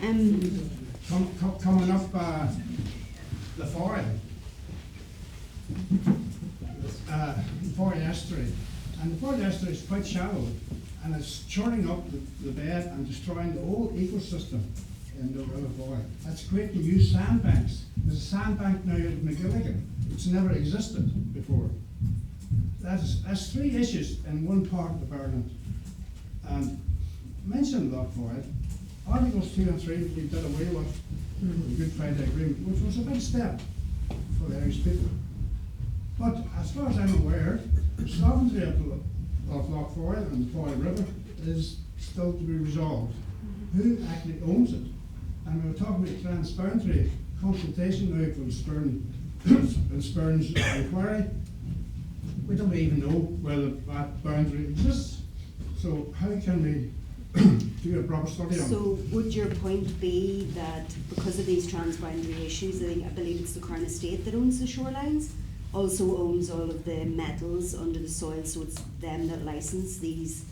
coming up the Foyle, Foyle Estuary. And the Foyle Estuary is quite shallow, and it's churning up the bed and destroying the whole ecosystem in the River Foyle. That's creating new sandbanks. There's a sandbank now at McGilligan, which never existed before. That's three issues in one part of Ireland. And mentioned Loch Foyle, Articles 2 and 3 we did away with the Good Friday Agreement, which was a big step for the Irish people. But as far as I'm aware, the sovereignty of Loch Foyle and the Foyle River is still to be resolved. Who actually owns it? And we were talking about transboundary consultation now from Spurn's inquiry. We don't even know whether that boundary exists. So how can we do a proper study on it? so would your point be that because of these transboundary issues, I believe it's the Crown Estate that owns the shorelines, also owns all of the metals under the soil, so it's them that license these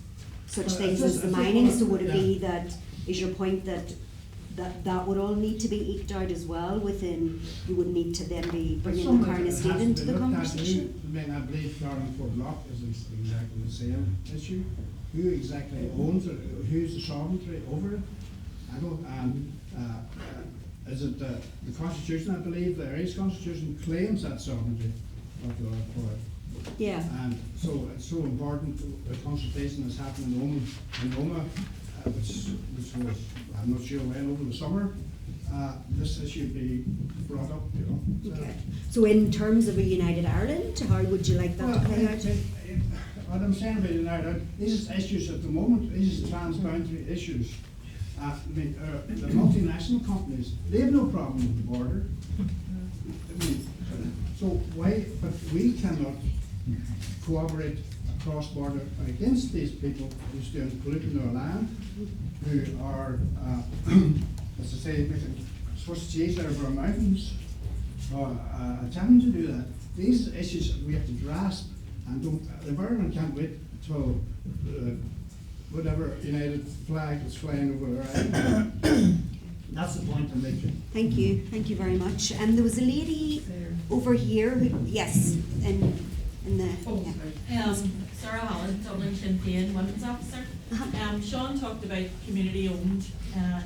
such things as the mining. So would it be that, is your point that that would all need to be eked out as well within, you would need to then be bringing Some the of it Crown has Estate to into be the looked at. conversation. I mean, I believe Carlingford Lock is exactly the same issue. Who exactly owns it? Who's the sovereignty over it? I don't, is it the Constitution, I believe, the Irish Constitution claims that sovereignty of the Loch for it. Yeah. And so it's so important, the consultation that's happened in Roma, which was, I'm not sure when, over the summer, this issue be brought up, you know. So, Okay. So in terms of a United Ireland, how would you like that to play out? What I'm saying about United Ireland, these issues at the moment, these transboundary issues. I mean, the multinational companies, they have no problem with the border. I mean, so why, but we cannot cooperate across border against these people who still polluting our land, who are, as I say, making Swiss cheese out of our mountains, attempting to do that. These issues we have to grasp, and the environment can't wait till whatever United flag is flying over our island. That's the point I'm making. Thank you very much. And there was a lady over here who, yes, in the, yeah. Sarah Holland, Dublin Sinn Féin Women's Officer. Sean talked about community-owned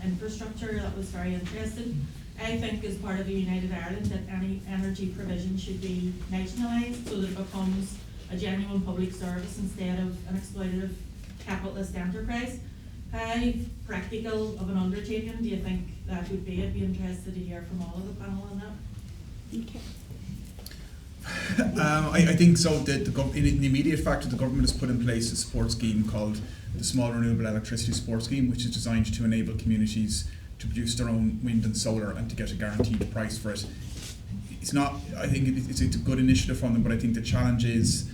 infrastructure. That was very interesting. I think as part of the United Ireland that any energy provision should be nationalised so that it becomes a genuine public service instead of an exploitative capitalist enterprise. How practical of an undertaking do you think that would be? I'd be interested to hear from all of the panel on that. Okay. I think so. In the immediate factor, the government has put in place a support scheme called the Small Renewable Electricity Support Scheme, which is designed to enable communities to produce their own wind and solar and to get a guaranteed price for it. It's not, I think it's a good initiative from them, but I think the challenge is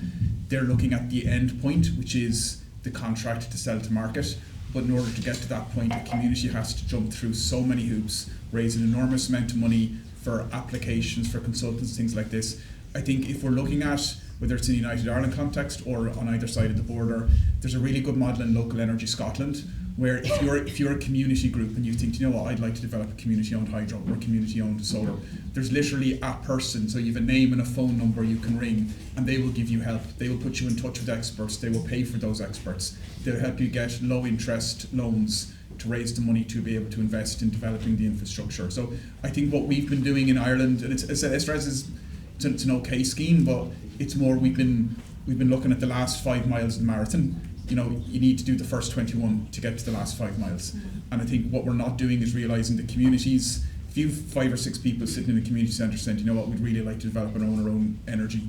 they're looking at the end point, which is the contract to sell to market. But in order to get to that point, the community has to jump through so many hoops, raise an enormous amount of money for applications, for consultants, things like this. I think if we're looking at whether it's in the United Ireland context or on either side of the border, there's a really good model in Local Energy Scotland, where if you're a community group and you think, you know what, I'd like to develop a community-owned hydro or a community-owned solar, there's literally a person, so you have a name and a phone number you can ring, and they will give you help. They will put you in touch with experts. They will pay for those experts. They'll help you get low-interest loans to raise the money to be able to invest in developing the infrastructure. So I think what we've been doing in Ireland, and it's an okay scheme, but it's more we've been looking at the last 5 miles of the marathon. You know, you need to do the first 21 to get to the last 5 miles. And I think what we're not doing is realising the communities. If you have 5 or 6 people sitting in a community centre saying, you know what, we'd really like to develop our own energy,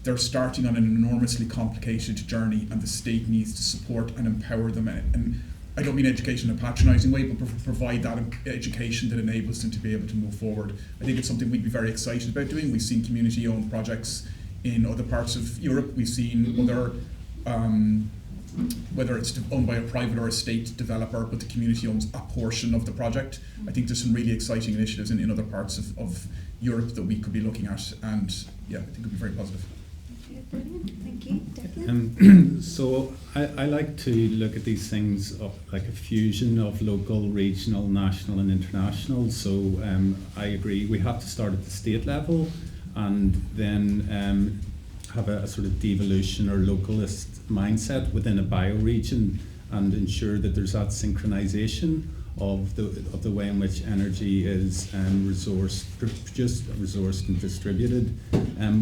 they're starting on an enormously complicated journey, and the state needs to support and empower them. And I don't mean education in a patronising way, but provide that education that enables them to be able to move forward. I think it's something we'd be very excited about doing. We've seen community-owned projects in other parts of Europe. We've seen other, whether it's owned by a private or a state developer, but the community owns a portion of the project. I think there's some really exciting initiatives in other parts of Europe that we could be looking at, and yeah, I think it would be very positive. Brilliant, thank you. Declan? So I like to look at these things of like a fusion of local, regional, national and international. So I agree we have to start at the state level and then have a sort of devolution or localist mindset within a bioregion and ensure that there's that synchronization of the way in which energy is produced, resourced and distributed.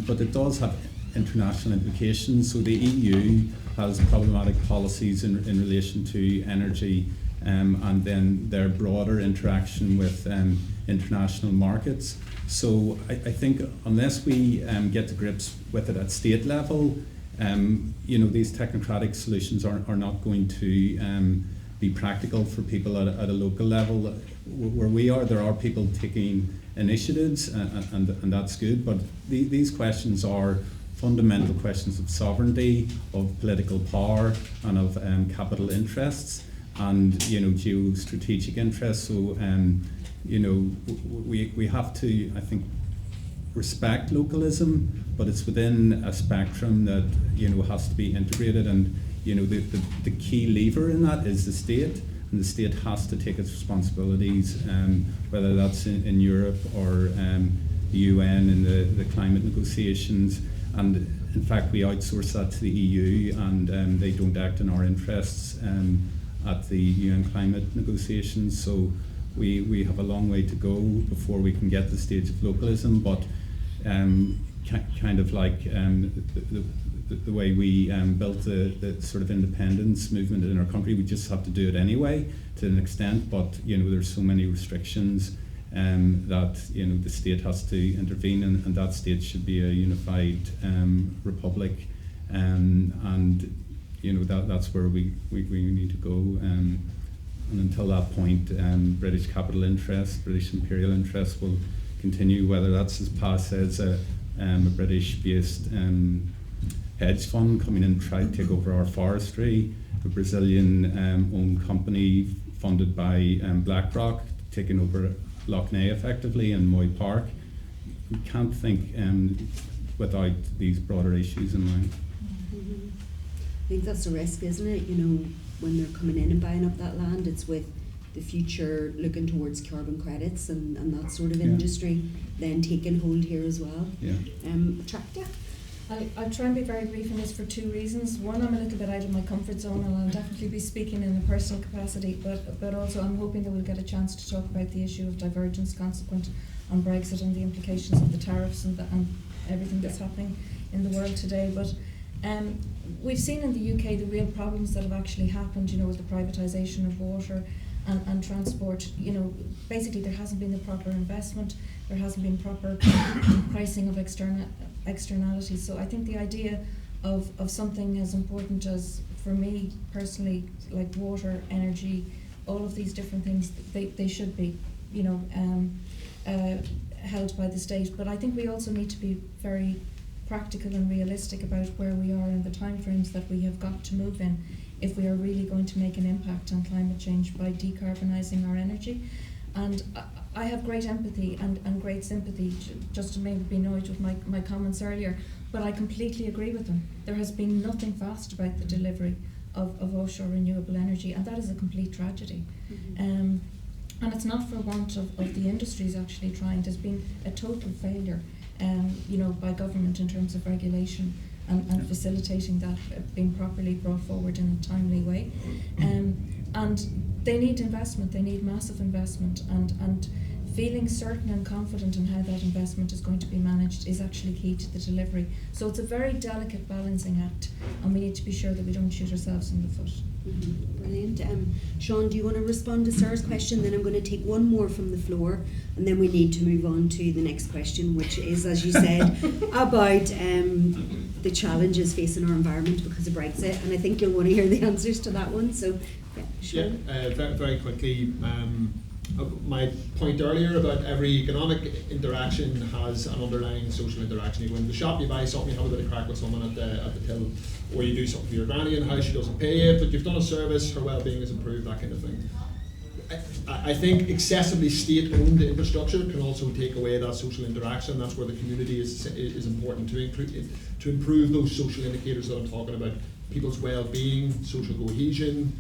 But it does have international implications. So the EU has problematic policies in relation to energy and then their broader interaction with international markets. So I think unless we get to grips with it at state level, these technocratic solutions are not going to be practical for people at a local level. Where we are, there are people taking initiatives and that's good, but these questions are fundamental questions of sovereignty, of political power and of capital interests and geostrategic interests. So we have to, I think, respect localism, but it's within a spectrum that has to be integrated, and the key lever in that is the state, and the state has to take its responsibilities, whether that's in Europe or the UN in the climate negotiations. And in fact, we outsource that to the EU, and they don't act in our interests at the UN climate negotiations. So we have a long way to go before we can get the stage of localism, but kind of like the way we built the sort of independence movement in our country, we just have to do it anyway to an extent, but there's so many restrictions that the state has to intervene, and that state should be a unified republic, and that's where we need to go. And until that point, British capital interests, British imperial interests will continue, whether that's, as Pa says, a British-based hedge fund coming in to try to take over our forestry, a Brazilian-owned company funded by BlackRock taking over Lough Neagh effectively and Moy Park. We can't think without these broader issues in mind. Mm-hmm. I think that's the risk, isn't it? When they're coming in and buying up that land, it's with the future looking towards carbon credits and that sort of industry then taking hold here as well. Yeah. Tracta? I'll try and be very brief on this for two reasons. One, I'm a little bit out of my comfort zone, and I'll definitely be speaking in a personal capacity, but also I'm hoping that we'll get a chance to talk about the issue of divergence consequent on Brexit and the implications of the tariffs and everything that's happening in the world today. But we've seen in the UK the real problems that have actually happened, with the privatisation of water and transport. Basically there hasn't been the proper investment, there hasn't been proper pricing of externalities. So I think the idea of something as important as, for me personally, like water, energy, all of these different things, they should be, held by the state. But I think we also need to be very practical and realistic about where we are and the timeframes that we have got to move in if we are really going to make an impact on climate change by decarbonising our energy. And I have great empathy and great sympathy, just to maybe be annoyed with my comments earlier, but I completely agree with them. There has been nothing fast about the delivery of offshore renewable energy, and that is a complete tragedy. Mm-hmm. And it's not for want of the industries actually trying. There's been a total failure by government in terms of regulation and facilitating that being properly brought forward in a timely way. And they need investment, they need massive investment, and feeling certain and confident in how that investment is going to be managed is actually key to the delivery. So it's a very delicate balancing act, and we need to be sure that we don't shoot ourselves in the foot. Mm-hmm. Brilliant. Sean, do you want to respond to Sarah's question? Then I'm going to take one more from the floor, and then we need to move on to the next question, which is, as you said, about the challenges facing our environment because of Brexit, and I think you'll want to hear the answers to that one. So, Sean. Very, very quickly. My point earlier about every economic interaction has an underlying social interaction. You go into the shop, you buy something, you have a bit of crack with someone at the till, or you do something for your granny in the house, she doesn't pay you, but you've done a service, her well-being is improved, that kind of thing. I think excessively state-owned infrastructure can also take away that social interaction. That's where the community is important to improve those social indicators that I'm talking about: people's well-being, social cohesion,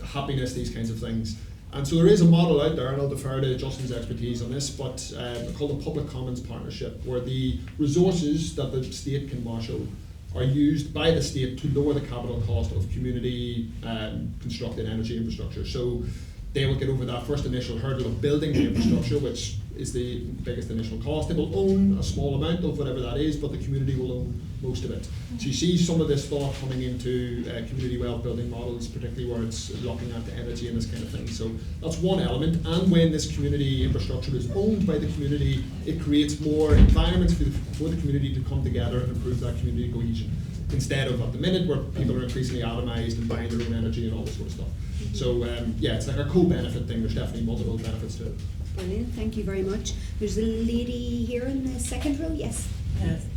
happiness, these kinds of things. And so there is a model out there, and I'll defer to Justin's expertise on this, but called the Public Commons Partnership, where the resources that the state can marshal are used by the state to lower the capital cost of community constructed energy infrastructure. So they will get over that first initial hurdle of building the infrastructure, which is the biggest initial cost. They will own a small amount of whatever that is, but the community will own most of it. So you see some of this thought coming into community wealth building models, particularly where it's looking at the energy and this kind of thing. So that's one element. And when this community infrastructure is owned by the community, it creates more environments for the community to come together and improve that community cohesion, instead of at the minute where people are increasingly atomized and buying their own energy and all this sort of stuff. So it's like a co-benefit thing. There's definitely multiple benefits to it. Brilliant, thank you very much. There's a lady here in the second row, yes.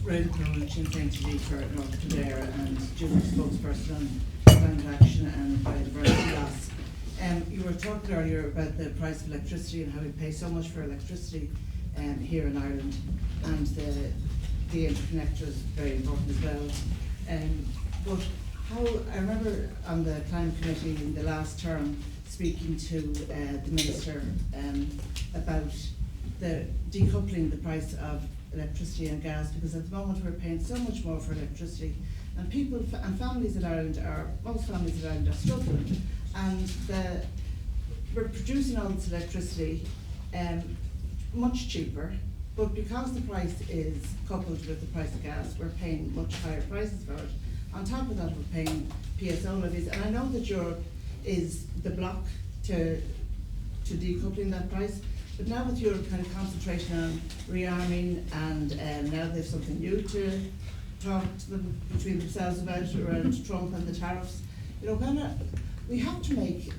Rose Corona, Sinn Féin TD for North Kildare and junior spokesperson on climate action and biodiversity loss. You were talking earlier about the price of electricity and how we pay so much for electricity here in Ireland, and the interconnector is very important as well. But I remember on the Climate Committee in the last term speaking to the Minister about the decoupling the price of electricity and gas, because at the moment we're paying so much more for electricity, and people and families in Ireland most families in Ireland are struggling, and we're producing all this electricity much cheaper, but because the price is coupled with the price of gas, we're paying much higher prices for it. On top of that, we're paying PSO levies, and I know that Europe is the block to decoupling that price, but now with Europe kind of concentration on rearming, and now there's something new to talk to them between themselves about around Trump and the tariffs. You know, when we have to make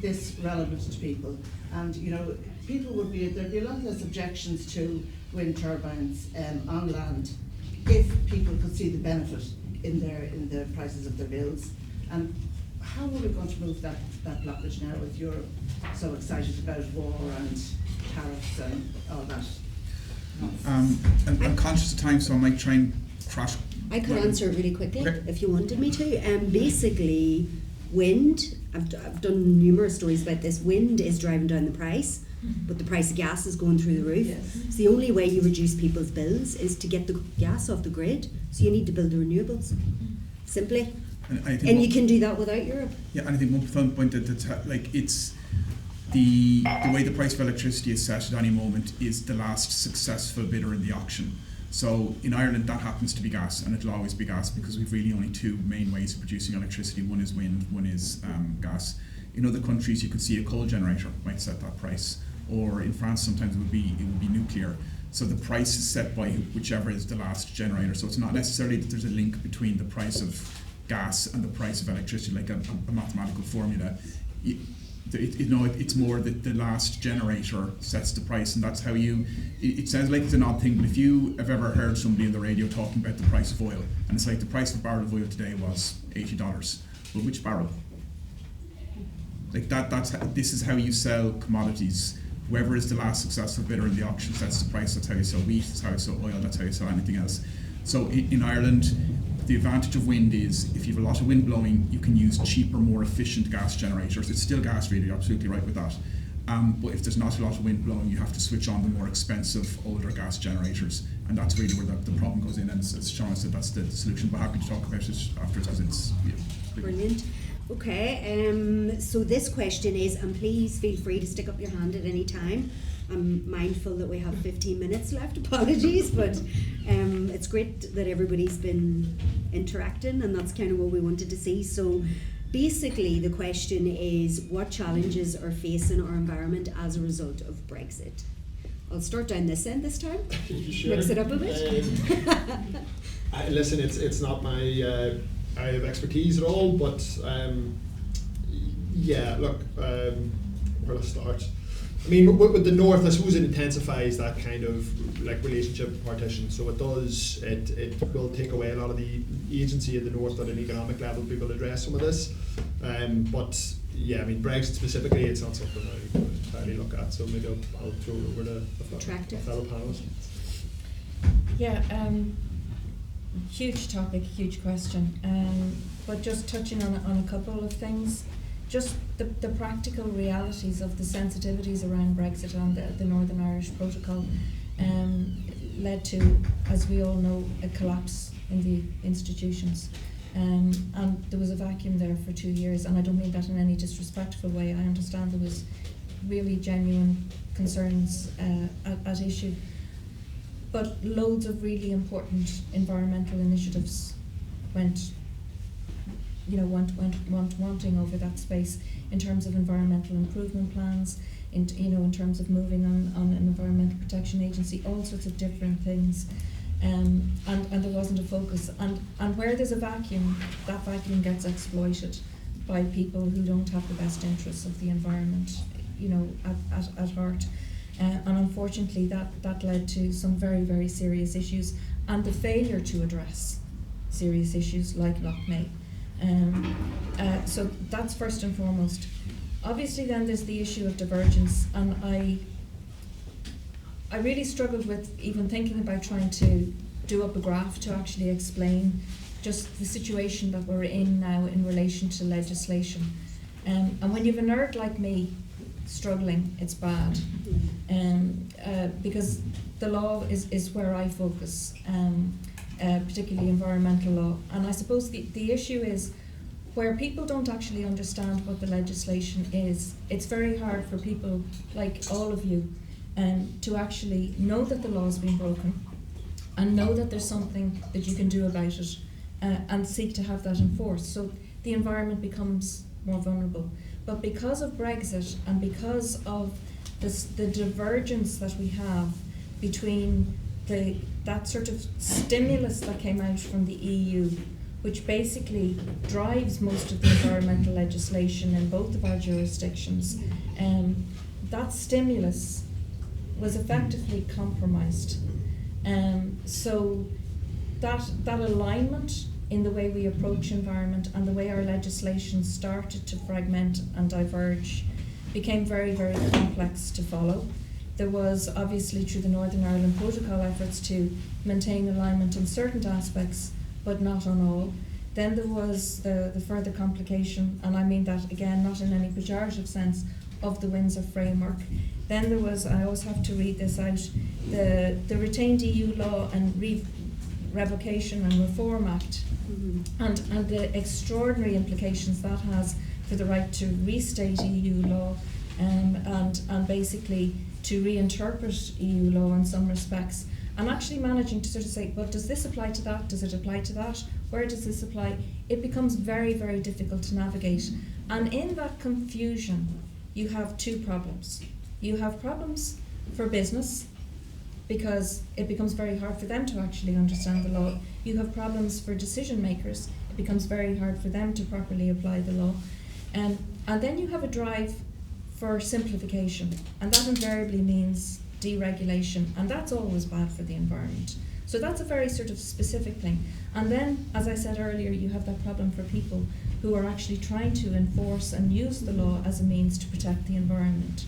this relevant to people, and you know, there'd be a lot less objections to wind turbines on land if people could see the benefit in the prices of their bills. And how are we going to move that blockage now with Europe so excited about war and tariffs and all that? I'm conscious of time, so I might try and crash. I could answer it really quickly, okay, if you wanted me to. Basically, wind, I've done numerous stories about this, wind is driving down the price, but the price of gas is going through the roof. Yes. So the only way you reduce people's bills is to get the gas off the grid, so you need to build the renewables, simply. And you can do that without Europe. Yeah, and I think one point that's like, it's the way the price of electricity is set at any moment is the last successful bidder in the auction. So in Ireland that happens to be gas, and it'll always be gas, because we've really only two main ways of producing electricity. One is wind, one is gas. In other countries you could see a coal generator might set that price, or in France sometimes it would be nuclear. So the price is set by whichever is the last generator. So it's not necessarily that there's a link between the price of gas and the price of electricity, like a mathematical formula. It's more that the last generator sets the price, and that's how it sounds like it's an odd thing, but if you have ever heard somebody on the radio talking about the price of oil, and it's like the price of a barrel of oil today was $80, well, which barrel? Like this is how you sell commodities. Whoever is the last successful bidder in the auction sets the price. That's how you sell wheat, that's how you sell oil, that's how you sell anything else. So in Ireland, the advantage of wind is if you have a lot of wind blowing, you can use cheaper, more efficient gas generators. It's still gas, really, you're absolutely right with that. But if there's not a lot of wind blowing, you have to switch on the more expensive, older gas generators. And that's really where the problem goes in. And as Sean said, that's the solution. But happy to talk about it afterwards, because it's Brilliant. Okay, so this question is, and please feel free to stick up your hand at any time. I'm mindful that we have 15 minutes left, apologies, but it's great that everybody's been interacting, and that's kind of what we wanted to see. So basically the question is, what challenges are facing our environment as a result of Brexit? I'll start down this end this time. Sure. Mix it up a bit. Listen, it's not my area of expertise at all, but yeah, look, where to start? I mean, with the North, I suppose it intensifies that kind of like relationship partition. So it does, it will take away a lot of the agency in the North at an economic level to be able to address some of this. But yeah, I mean, Brexit specifically, it's not something I entirely look at. So maybe I'll throw it over to a fellow panelist. Yeah, huge topic, huge question. But just touching on a couple of things. Just the practical realities of the sensitivities around Brexit and the Northern Irish Protocol led to, as we all know, a collapse in the institutions. And there was a vacuum there for 2 years, and I don't mean that in any disrespectful way. I understand there was really genuine concerns at issue. But loads of really important environmental initiatives went wanting over that space in terms of environmental improvement plans, in terms of moving on an environmental protection agency, all sorts of different things, and there wasn't a focus. And where there's a vacuum, that vacuum gets exploited by people who don't have the best interests of the environment, at heart. And unfortunately, that led to some very, very serious issues, and the failure to address serious issues like Lough Neagh. So that's first and foremost. Obviously then there's the issue of divergence, and I really struggled with even thinking about trying to do up a graph to actually explain just the situation that we're in now in relation to legislation. And when you've a nerd like me struggling, it's bad. Because the law is where I focus, particularly environmental law. And I suppose the issue is where people don't actually understand what the legislation is, it's very hard for people like all of you to actually know that the law's been broken and know that there's something that you can do about it and seek to have that enforced. So the environment becomes more vulnerable. But because of Brexit and because of the divergence that we have between that sort of stimulus that came out from the EU, which basically drives most of the environmental legislation in both of our jurisdictions, that stimulus was effectively compromised. So that alignment in the way we approach environment and the way our legislation started to fragment and diverge became very, very complex to follow. There was obviously through the Northern Ireland Protocol efforts to maintain alignment in certain aspects, but not on all. Then there was the further complication, and I mean that again not in any pejorative sense, of the Windsor framework. Then there was, I always have to read this out, the retained EU law and Revocation and Reform Act, and the extraordinary implications that has for the right to restate EU law and basically to reinterpret EU law in some respects, and actually managing to sort of say, well, does this apply to that? Does it apply to that? Where does this apply? It becomes very, very difficult to navigate. And in that confusion, you have two problems. You have problems for business, because it becomes very hard for them to actually understand the law. You have problems for decision makers. It becomes very hard for them to properly apply the law. And then you have a drive for simplification, and that invariably means deregulation, and that's always bad for the environment. So that's a very sort of specific thing. And then, as I said earlier, you have that problem for people who are actually trying to enforce and use the law as a means to protect the environment.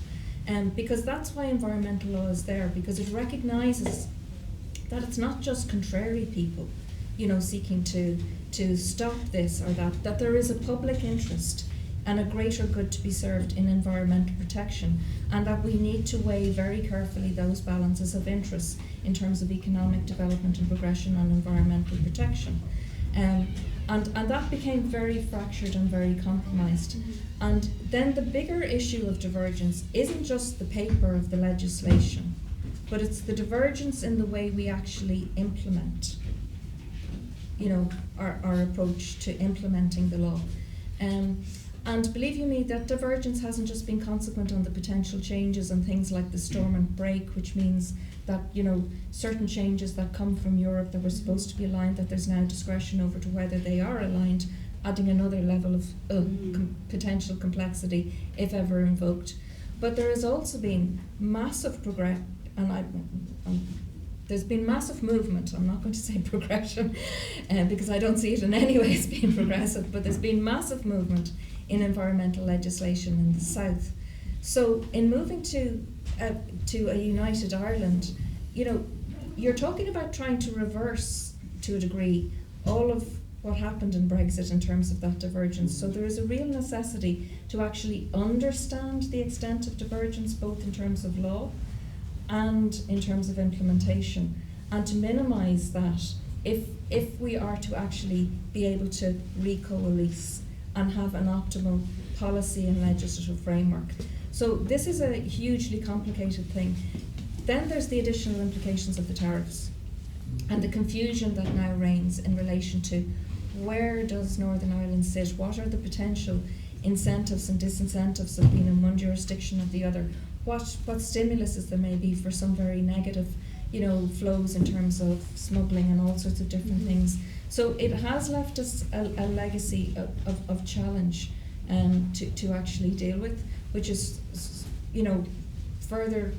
Because that's why environmental law is there, because it recognises that it's not just contrary people, seeking to stop this or that there is a public interest and a greater good to be served in environmental protection, and that we need to weigh very carefully those balances of interest in terms of economic development and progression on environmental protection. And that became very fractured and very compromised. And then the bigger issue of divergence isn't just the paper of the legislation, but it's the divergence in the way we actually implement, our approach to implementing the law. And believe you me, that divergence hasn't just been consequent on the potential changes and things like the Stormont break, which means that, certain changes that come from Europe that were supposed to be aligned, that there's now discretion over to whether they are aligned, adding another level of potential complexity if ever invoked. But there has also been massive progress, and there's been massive movement. I'm not going to say progression, because I don't see it in any way as being progressive, but there's been massive movement in environmental legislation in the South. So in moving to a united Ireland, you're talking about trying to reverse, to a degree, all of what happened in Brexit in terms of that divergence. So there is a real necessity to actually understand the extent of divergence, both in terms of law and in terms of implementation, and to minimise that if we are to actually be able to recoalesce and have an optimal policy and legislative framework. So this is a hugely complicated thing. Then there's the additional implications of the tariffs and the confusion that now reigns in relation to where does Northern Ireland sit, what are the potential incentives and disincentives of being in one jurisdiction or the other, what stimuluses there may be for some very negative flows in terms of smuggling and all sorts of different things. So it has left us a legacy of challenge to actually deal with, which is, further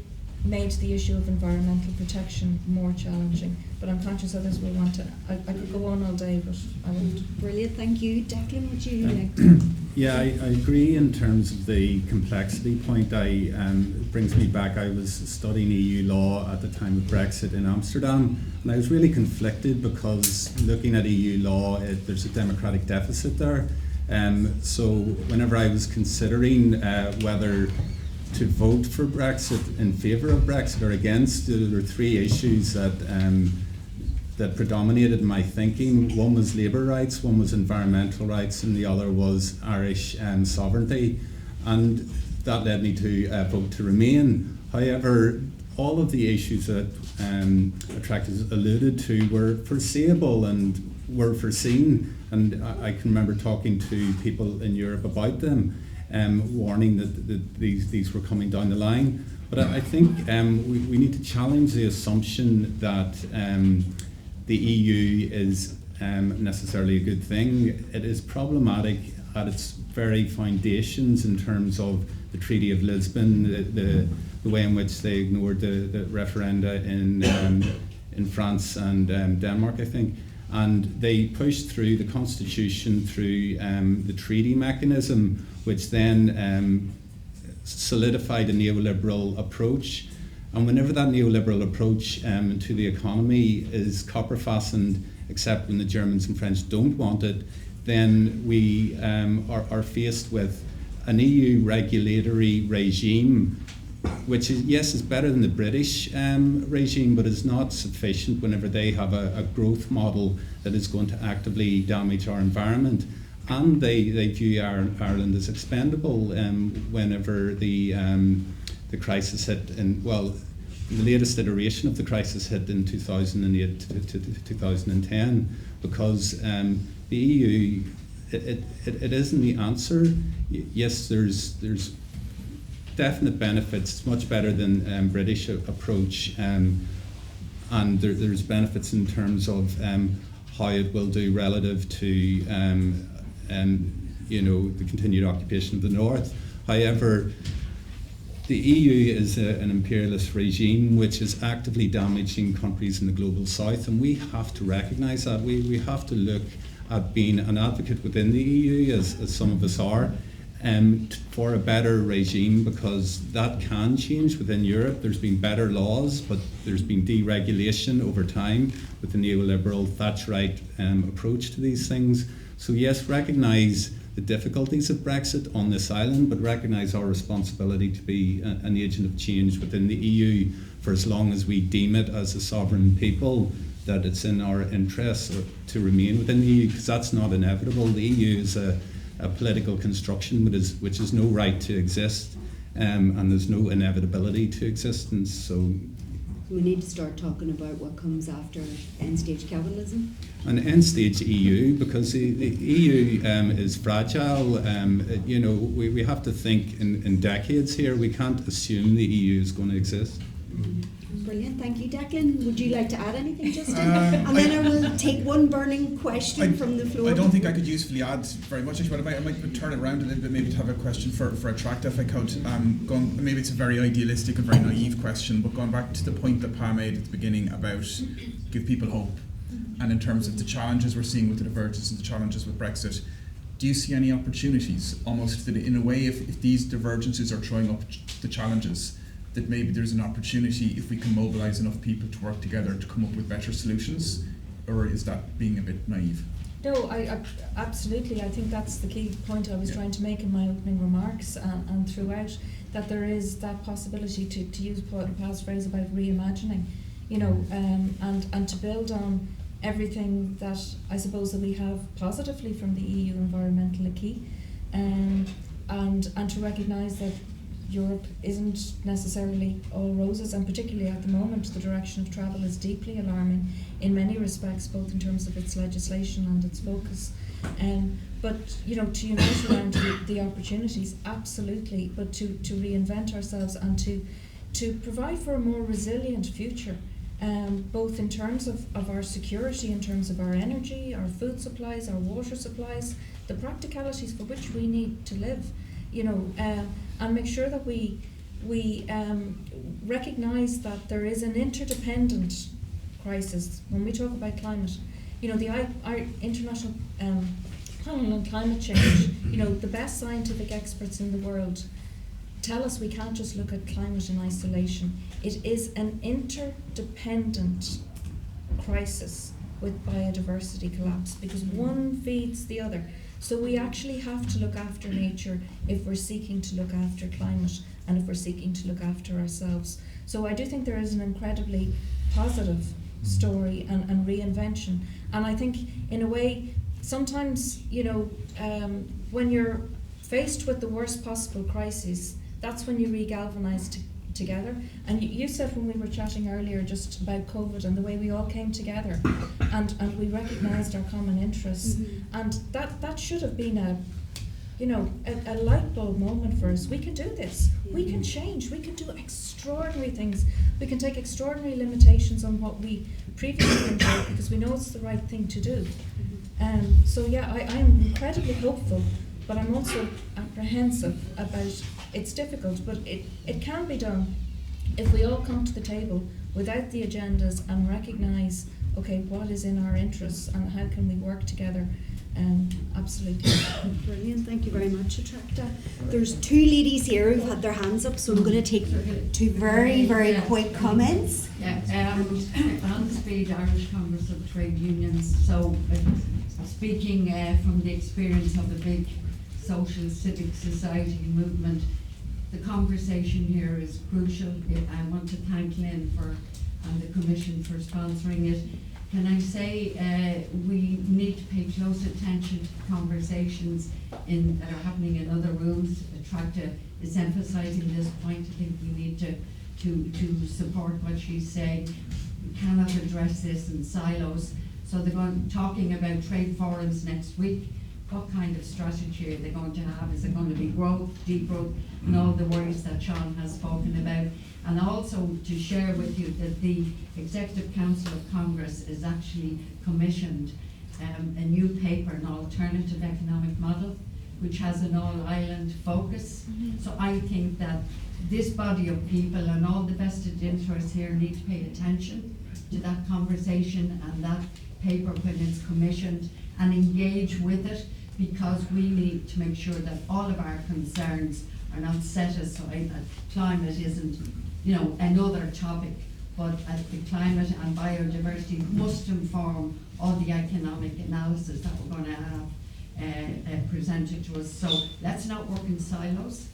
made the issue of environmental protection more challenging. But I'm conscious others will want to. I could could go on all day, but I won't. Brilliant, thank you. Declan, would you like to? Yeah, I agree in terms of the complexity point. It brings me back, I was studying EU law at the time of Brexit in Amsterdam, and I was really conflicted because looking at EU law, there's a democratic deficit there. So whenever I was considering whether to vote for Brexit, in favour of Brexit or against, there were three issues that predominated my thinking. One was labour rights, one was environmental rights, and the other was Irish sovereignty. And that led me to vote to remain. However, all of the issues that attractors alluded to were foreseeable and were foreseen. And I can remember talking to people in Europe about them, warning that these were coming down the line. But I think we need to challenge the assumption that the EU is necessarily a good thing. It is problematic at its very foundations in terms of the Treaty of Lisbon, the way in which they ignored the referenda in France and Denmark, I think. And they pushed through the constitution through the treaty mechanism, which then solidified a neoliberal approach. And whenever that neoliberal approach to the economy is copper fastened, except when the Germans and French don't want it, then we are faced with an EU regulatory regime, which is, yes, is better than the British regime, but is not sufficient whenever they have a growth model that is going to actively damage our environment. And they view Ireland as expendable whenever the crisis hit the latest iteration of the crisis hit in 2008 to 2010, because the EU, it isn't the answer. Yes, there's definite benefits. It's much better than British approach, and there's benefits in terms of how it will do relative to the continued occupation of the North. However, the EU is an imperialist regime which is actively damaging countries in the global south, and we have to recognise that. We have to look at being an advocate within the EU, as some of us are, for a better regime, because that can change within Europe. There's been better laws, but there's been deregulation over time with the neoliberal Thatcherite approach to these things. So yes, recognise the difficulties of Brexit on this island, but recognise our responsibility to be an agent of change within the EU for as long as we deem it as a sovereign people that it's in our interests to remain within the EU, because that's not inevitable. The EU is a political construction which has no right to exist, and there's no inevitability to existence. So we need to start talking about what comes after end-stage capitalism. An end-stage EU, because the EU is fragile. We have to think in decades here. We can't assume the EU is going to exist. Brilliant, thank you. Declan, would you like to add anything, Justin? And then I will take one burning question from the floor. I don't think I could usefully add very much, but I might turn it around a little bit, maybe to have a question for Attracta, if I could. Maybe it's a very idealistic and very naive question, but going back to the point that Pa made at the beginning about give people hope, and in terms of the challenges we're seeing with the divergence and the challenges with Brexit, do you see any opportunities, almost that in a way, if these divergences are throwing up the challenges, that maybe there's an opportunity if we can mobilise enough people to work together to come up with better solutions? Or is that being a bit naive? No, I absolutely. I think that's the key point I was trying to make in my opening remarks and throughout, that there is that possibility to use Pa's phrase about reimagining, and to build on everything that I suppose that we have positively from the EU environmental acquis, and to recognise that Europe isn't necessarily all roses, and particularly at the moment the direction of travel is deeply alarming in many respects, both in terms of its legislation and its focus. But to unite around the opportunities, absolutely, but to reinvent ourselves and to provide for a more resilient future, both in terms of our security, in terms of our energy, our food supplies, our water supplies, the practicalities for which we need to live, and make sure that we recognise that there is an interdependent crisis. When we talk about climate, our international panel on climate change, the best scientific experts in the world tell us we can't just look at climate in isolation. It is an interdependent crisis with biodiversity collapse because one feeds the other. So we actually have to look after nature if we're seeking to look after climate and if we're seeking to look after ourselves. So I do think there is an incredibly positive story and reinvention. And I think in a way, sometimes, when you're faced with the worst possible crises, that's when you re-galvanise together. And you said when we were chatting earlier just about COVID and the way we all came together and we recognised our common interests. Mm-hmm. And that should have been a light bulb moment for us. We can do this. Mm-hmm. We can change. We can do extraordinary things. We can take extraordinary limitations on what we previously enjoyed because we know it's the right thing to do. Mm-hmm. I am incredibly hopeful, but I'm also apprehensive about it's difficult, but it can be done if we all come to the table without the agendas and recognise, okay, what is in our interests and how can we work together. Absolutely. Brilliant, thank you very much, Attracta. There's two ladies here who've had their hands up, so I'm going to take two very, very quick comments. Speed, Irish Congress of Trade Unions. So, speaking from the experience of the big social civic society movement, the conversation here is crucial. I want to thank Lynn and the Commission for sponsoring it. Can I say we need to pay close attention to the conversations that are happening in other rooms. Attracta is emphasising this point. I think we need to support what she's saying. We cannot address this in silos. So they're talking about trade forums next week. What kind of strategy are they going to have? Is it going to be growth, degrowth, and all the worries that Sean has spoken about? And also to share with you that the Executive Council of Congress has actually commissioned a new paper, an alternative economic model, which has an all-island focus. Mm-hmm. So I think that this body of people and all the vested interests here need to pay attention to that conversation and that paper when it's commissioned and engage with it, because we need to make sure that all of our concerns are not set aside, that climate isn't, another topic, but the climate and biodiversity must inform all the economic analysis that we're going to have presented to us. So let's not work in silos.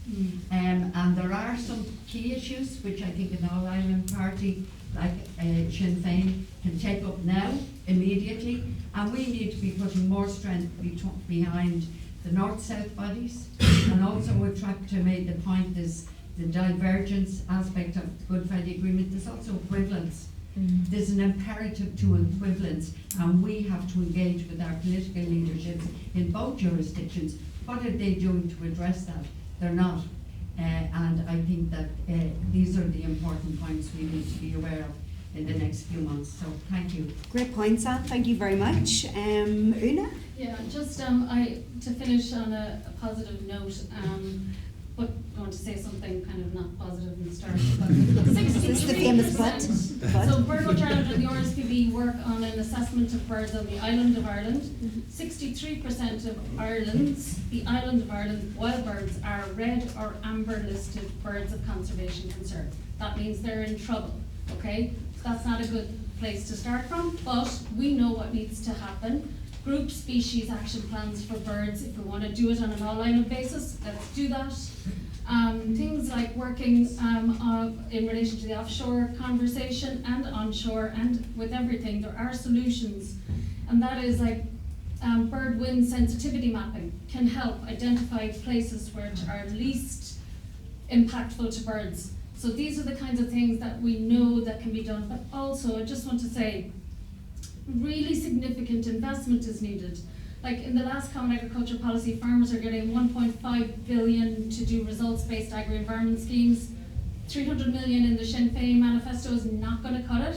And there are some key issues which I think an all-island party like Sinn Féin can take up now, immediately, and we need to be putting more strength behind the North-South bodies. And also Attracta made the point, is the divergence aspect of the Good Friday Agreement. There's also equivalence. There's an imperative to equivalence, and we have to engage with our political leaderships in both jurisdictions. What are they doing to address that? They're not. And I think that these are the important points we need to be aware of in the next few months. So thank you. Great points, Anne. Thank you very much. Una? Yeah, just to finish on a positive note, but I want to say something kind of not positive in the start. This is the famous but. So Birdwatch Ireland and the RSPB work on an assessment of birds on the island of Ireland. 63% of the island of Ireland wild birds are red or amber listed birds of conservation concern. That means they're in trouble, okay? That's not a good place to start from, but we know what needs to happen. Group species action plans for birds, if we want to do it on an all-island basis, let's do that. Things like working in relation to the offshore conversation and onshore and with everything, there are solutions. And that is like bird wind sensitivity mapping can help identify places which are least impactful to birds. So these are the kinds of things that we know that can be done. But also, I just want to say, really significant investment is needed. Like in the last Common Agriculture Policy, farmers are getting 1.5 billion to do results-based agri-environment schemes. 300 million in the Sinn Féin manifesto is not going to cut it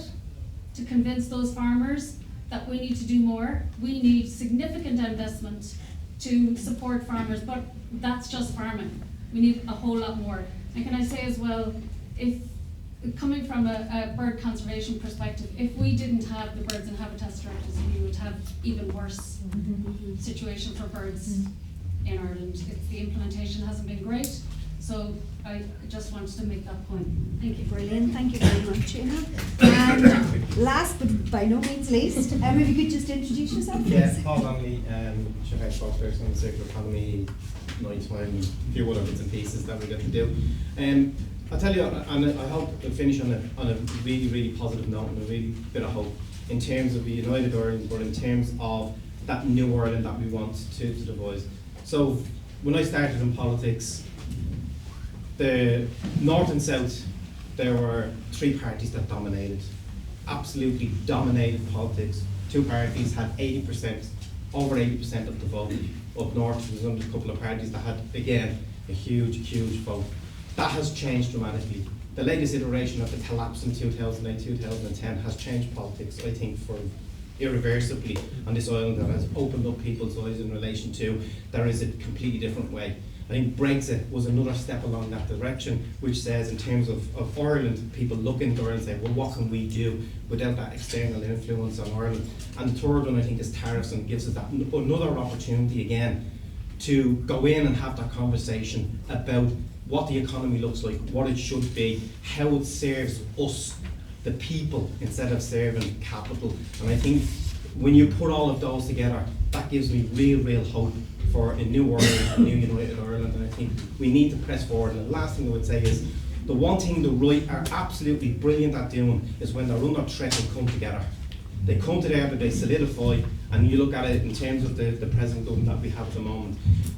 to convince those farmers that we need to do more. We need significant investment to support farmers, but that's just farming. We need a whole lot more. And can I say as well, if coming from a bird conservation perspective, if we didn't have the Birds and Habitats Directives, we would have even worse situation for birds in Ireland. The implementation hasn't been great, so I just wanted to make that point. Thank you. Brilliant, thank you very much, Una. And last but by no means least, if you could just introduce yourself, please. Yeah, Pa Daly, Sinn Féin spokesperson on the circular economy, nighttime, a few other bits and pieces that we get to do. I'll tell you, and I hope to finish on a really, really positive note and a really bit of hope in terms of the United Ireland, but in terms of that new Ireland that we want to devise. So when I started in politics, the North and South, there were three parties that dominated, absolutely dominated politics. Two parties had 80%, over 80% of the vote. Up North, there was only a couple of parties that had, again, a huge, huge vote. That has changed dramatically. The latest iteration of the collapse in 2008, 2010 has changed politics, I think, for irreversibly on this island, and has opened up people's eyes in relation to there is a completely different way. I think Brexit was another step along that direction, which says in terms of Ireland, people look into Ireland and say, well, what can we do without that external influence on Ireland? And the third one, I think, is tariffs, and gives us that another opportunity again to go in and have that conversation about what the economy looks like, what it should be, how it serves us, the people, instead of serving capital. And I think when you put all of those together, that gives me real hope for a new Ireland, a new United Ireland, and I think we need to press forward. And the last thing I would say is, the one thing the right are absolutely brilliant at doing is when they're under threat and come together. They come together, they solidify, and you look at it in terms of the present government that we have at the moment.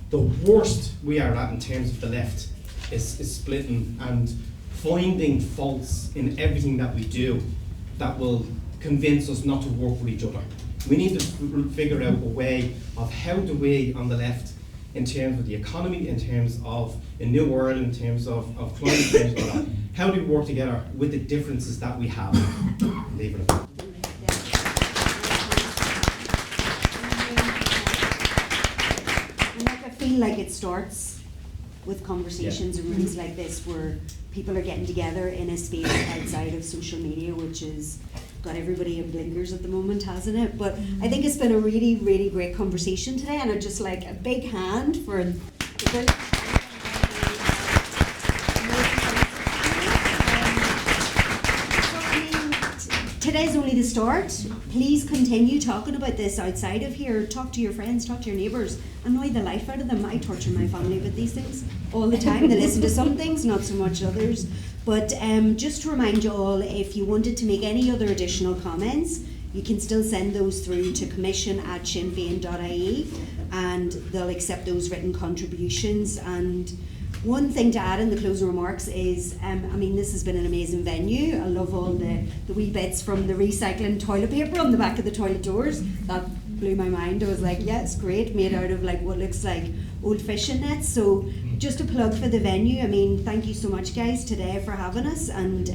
The worst we are at in terms of the left is splitting and finding faults in everything that we do that will convince us not to work with each other. We need to figure out a way of how do we on the left, in terms of the economy, in terms of a new world, in terms of climate change, how do we work together with the differences that we have? Leave it at that. I feel like it starts with conversations and rooms like this where people are getting together in a space outside of social media, which has got everybody in blinkers at the moment, hasn't it? But I think it's been a really, really great conversation today, and I'd just like a big hand for the Today's only the start. Please continue talking about this outside of here. Talk to your friends, talk to your neighbours, annoy the life out of them. I torture my family with these things all the time. They listen to some things, not so much others. But just to remind you all, if you wanted to make any other additional comments, you can still send those through to commission@sinnfein.ie, and they'll accept those written contributions. And one thing to add in the closing remarks is, this has been an amazing venue. I love all the wee bits from the recycling toilet paper on the back of the toilet doors. That blew my mind. I was like, yeah, it's great, made out of like what looks like old fishing nets. So just a plug for the venue. Thank you so much, guys, today for having us. And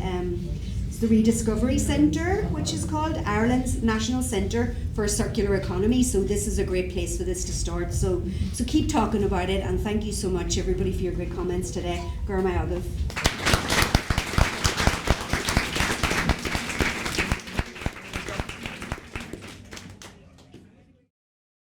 it's the Rediscovery Centre, which is called Ireland's National Centre for a Circular Economy. So this is a great place for this to start. So keep talking about it, and thank you so much, everybody, for your great comments today. Gur mai agaibh.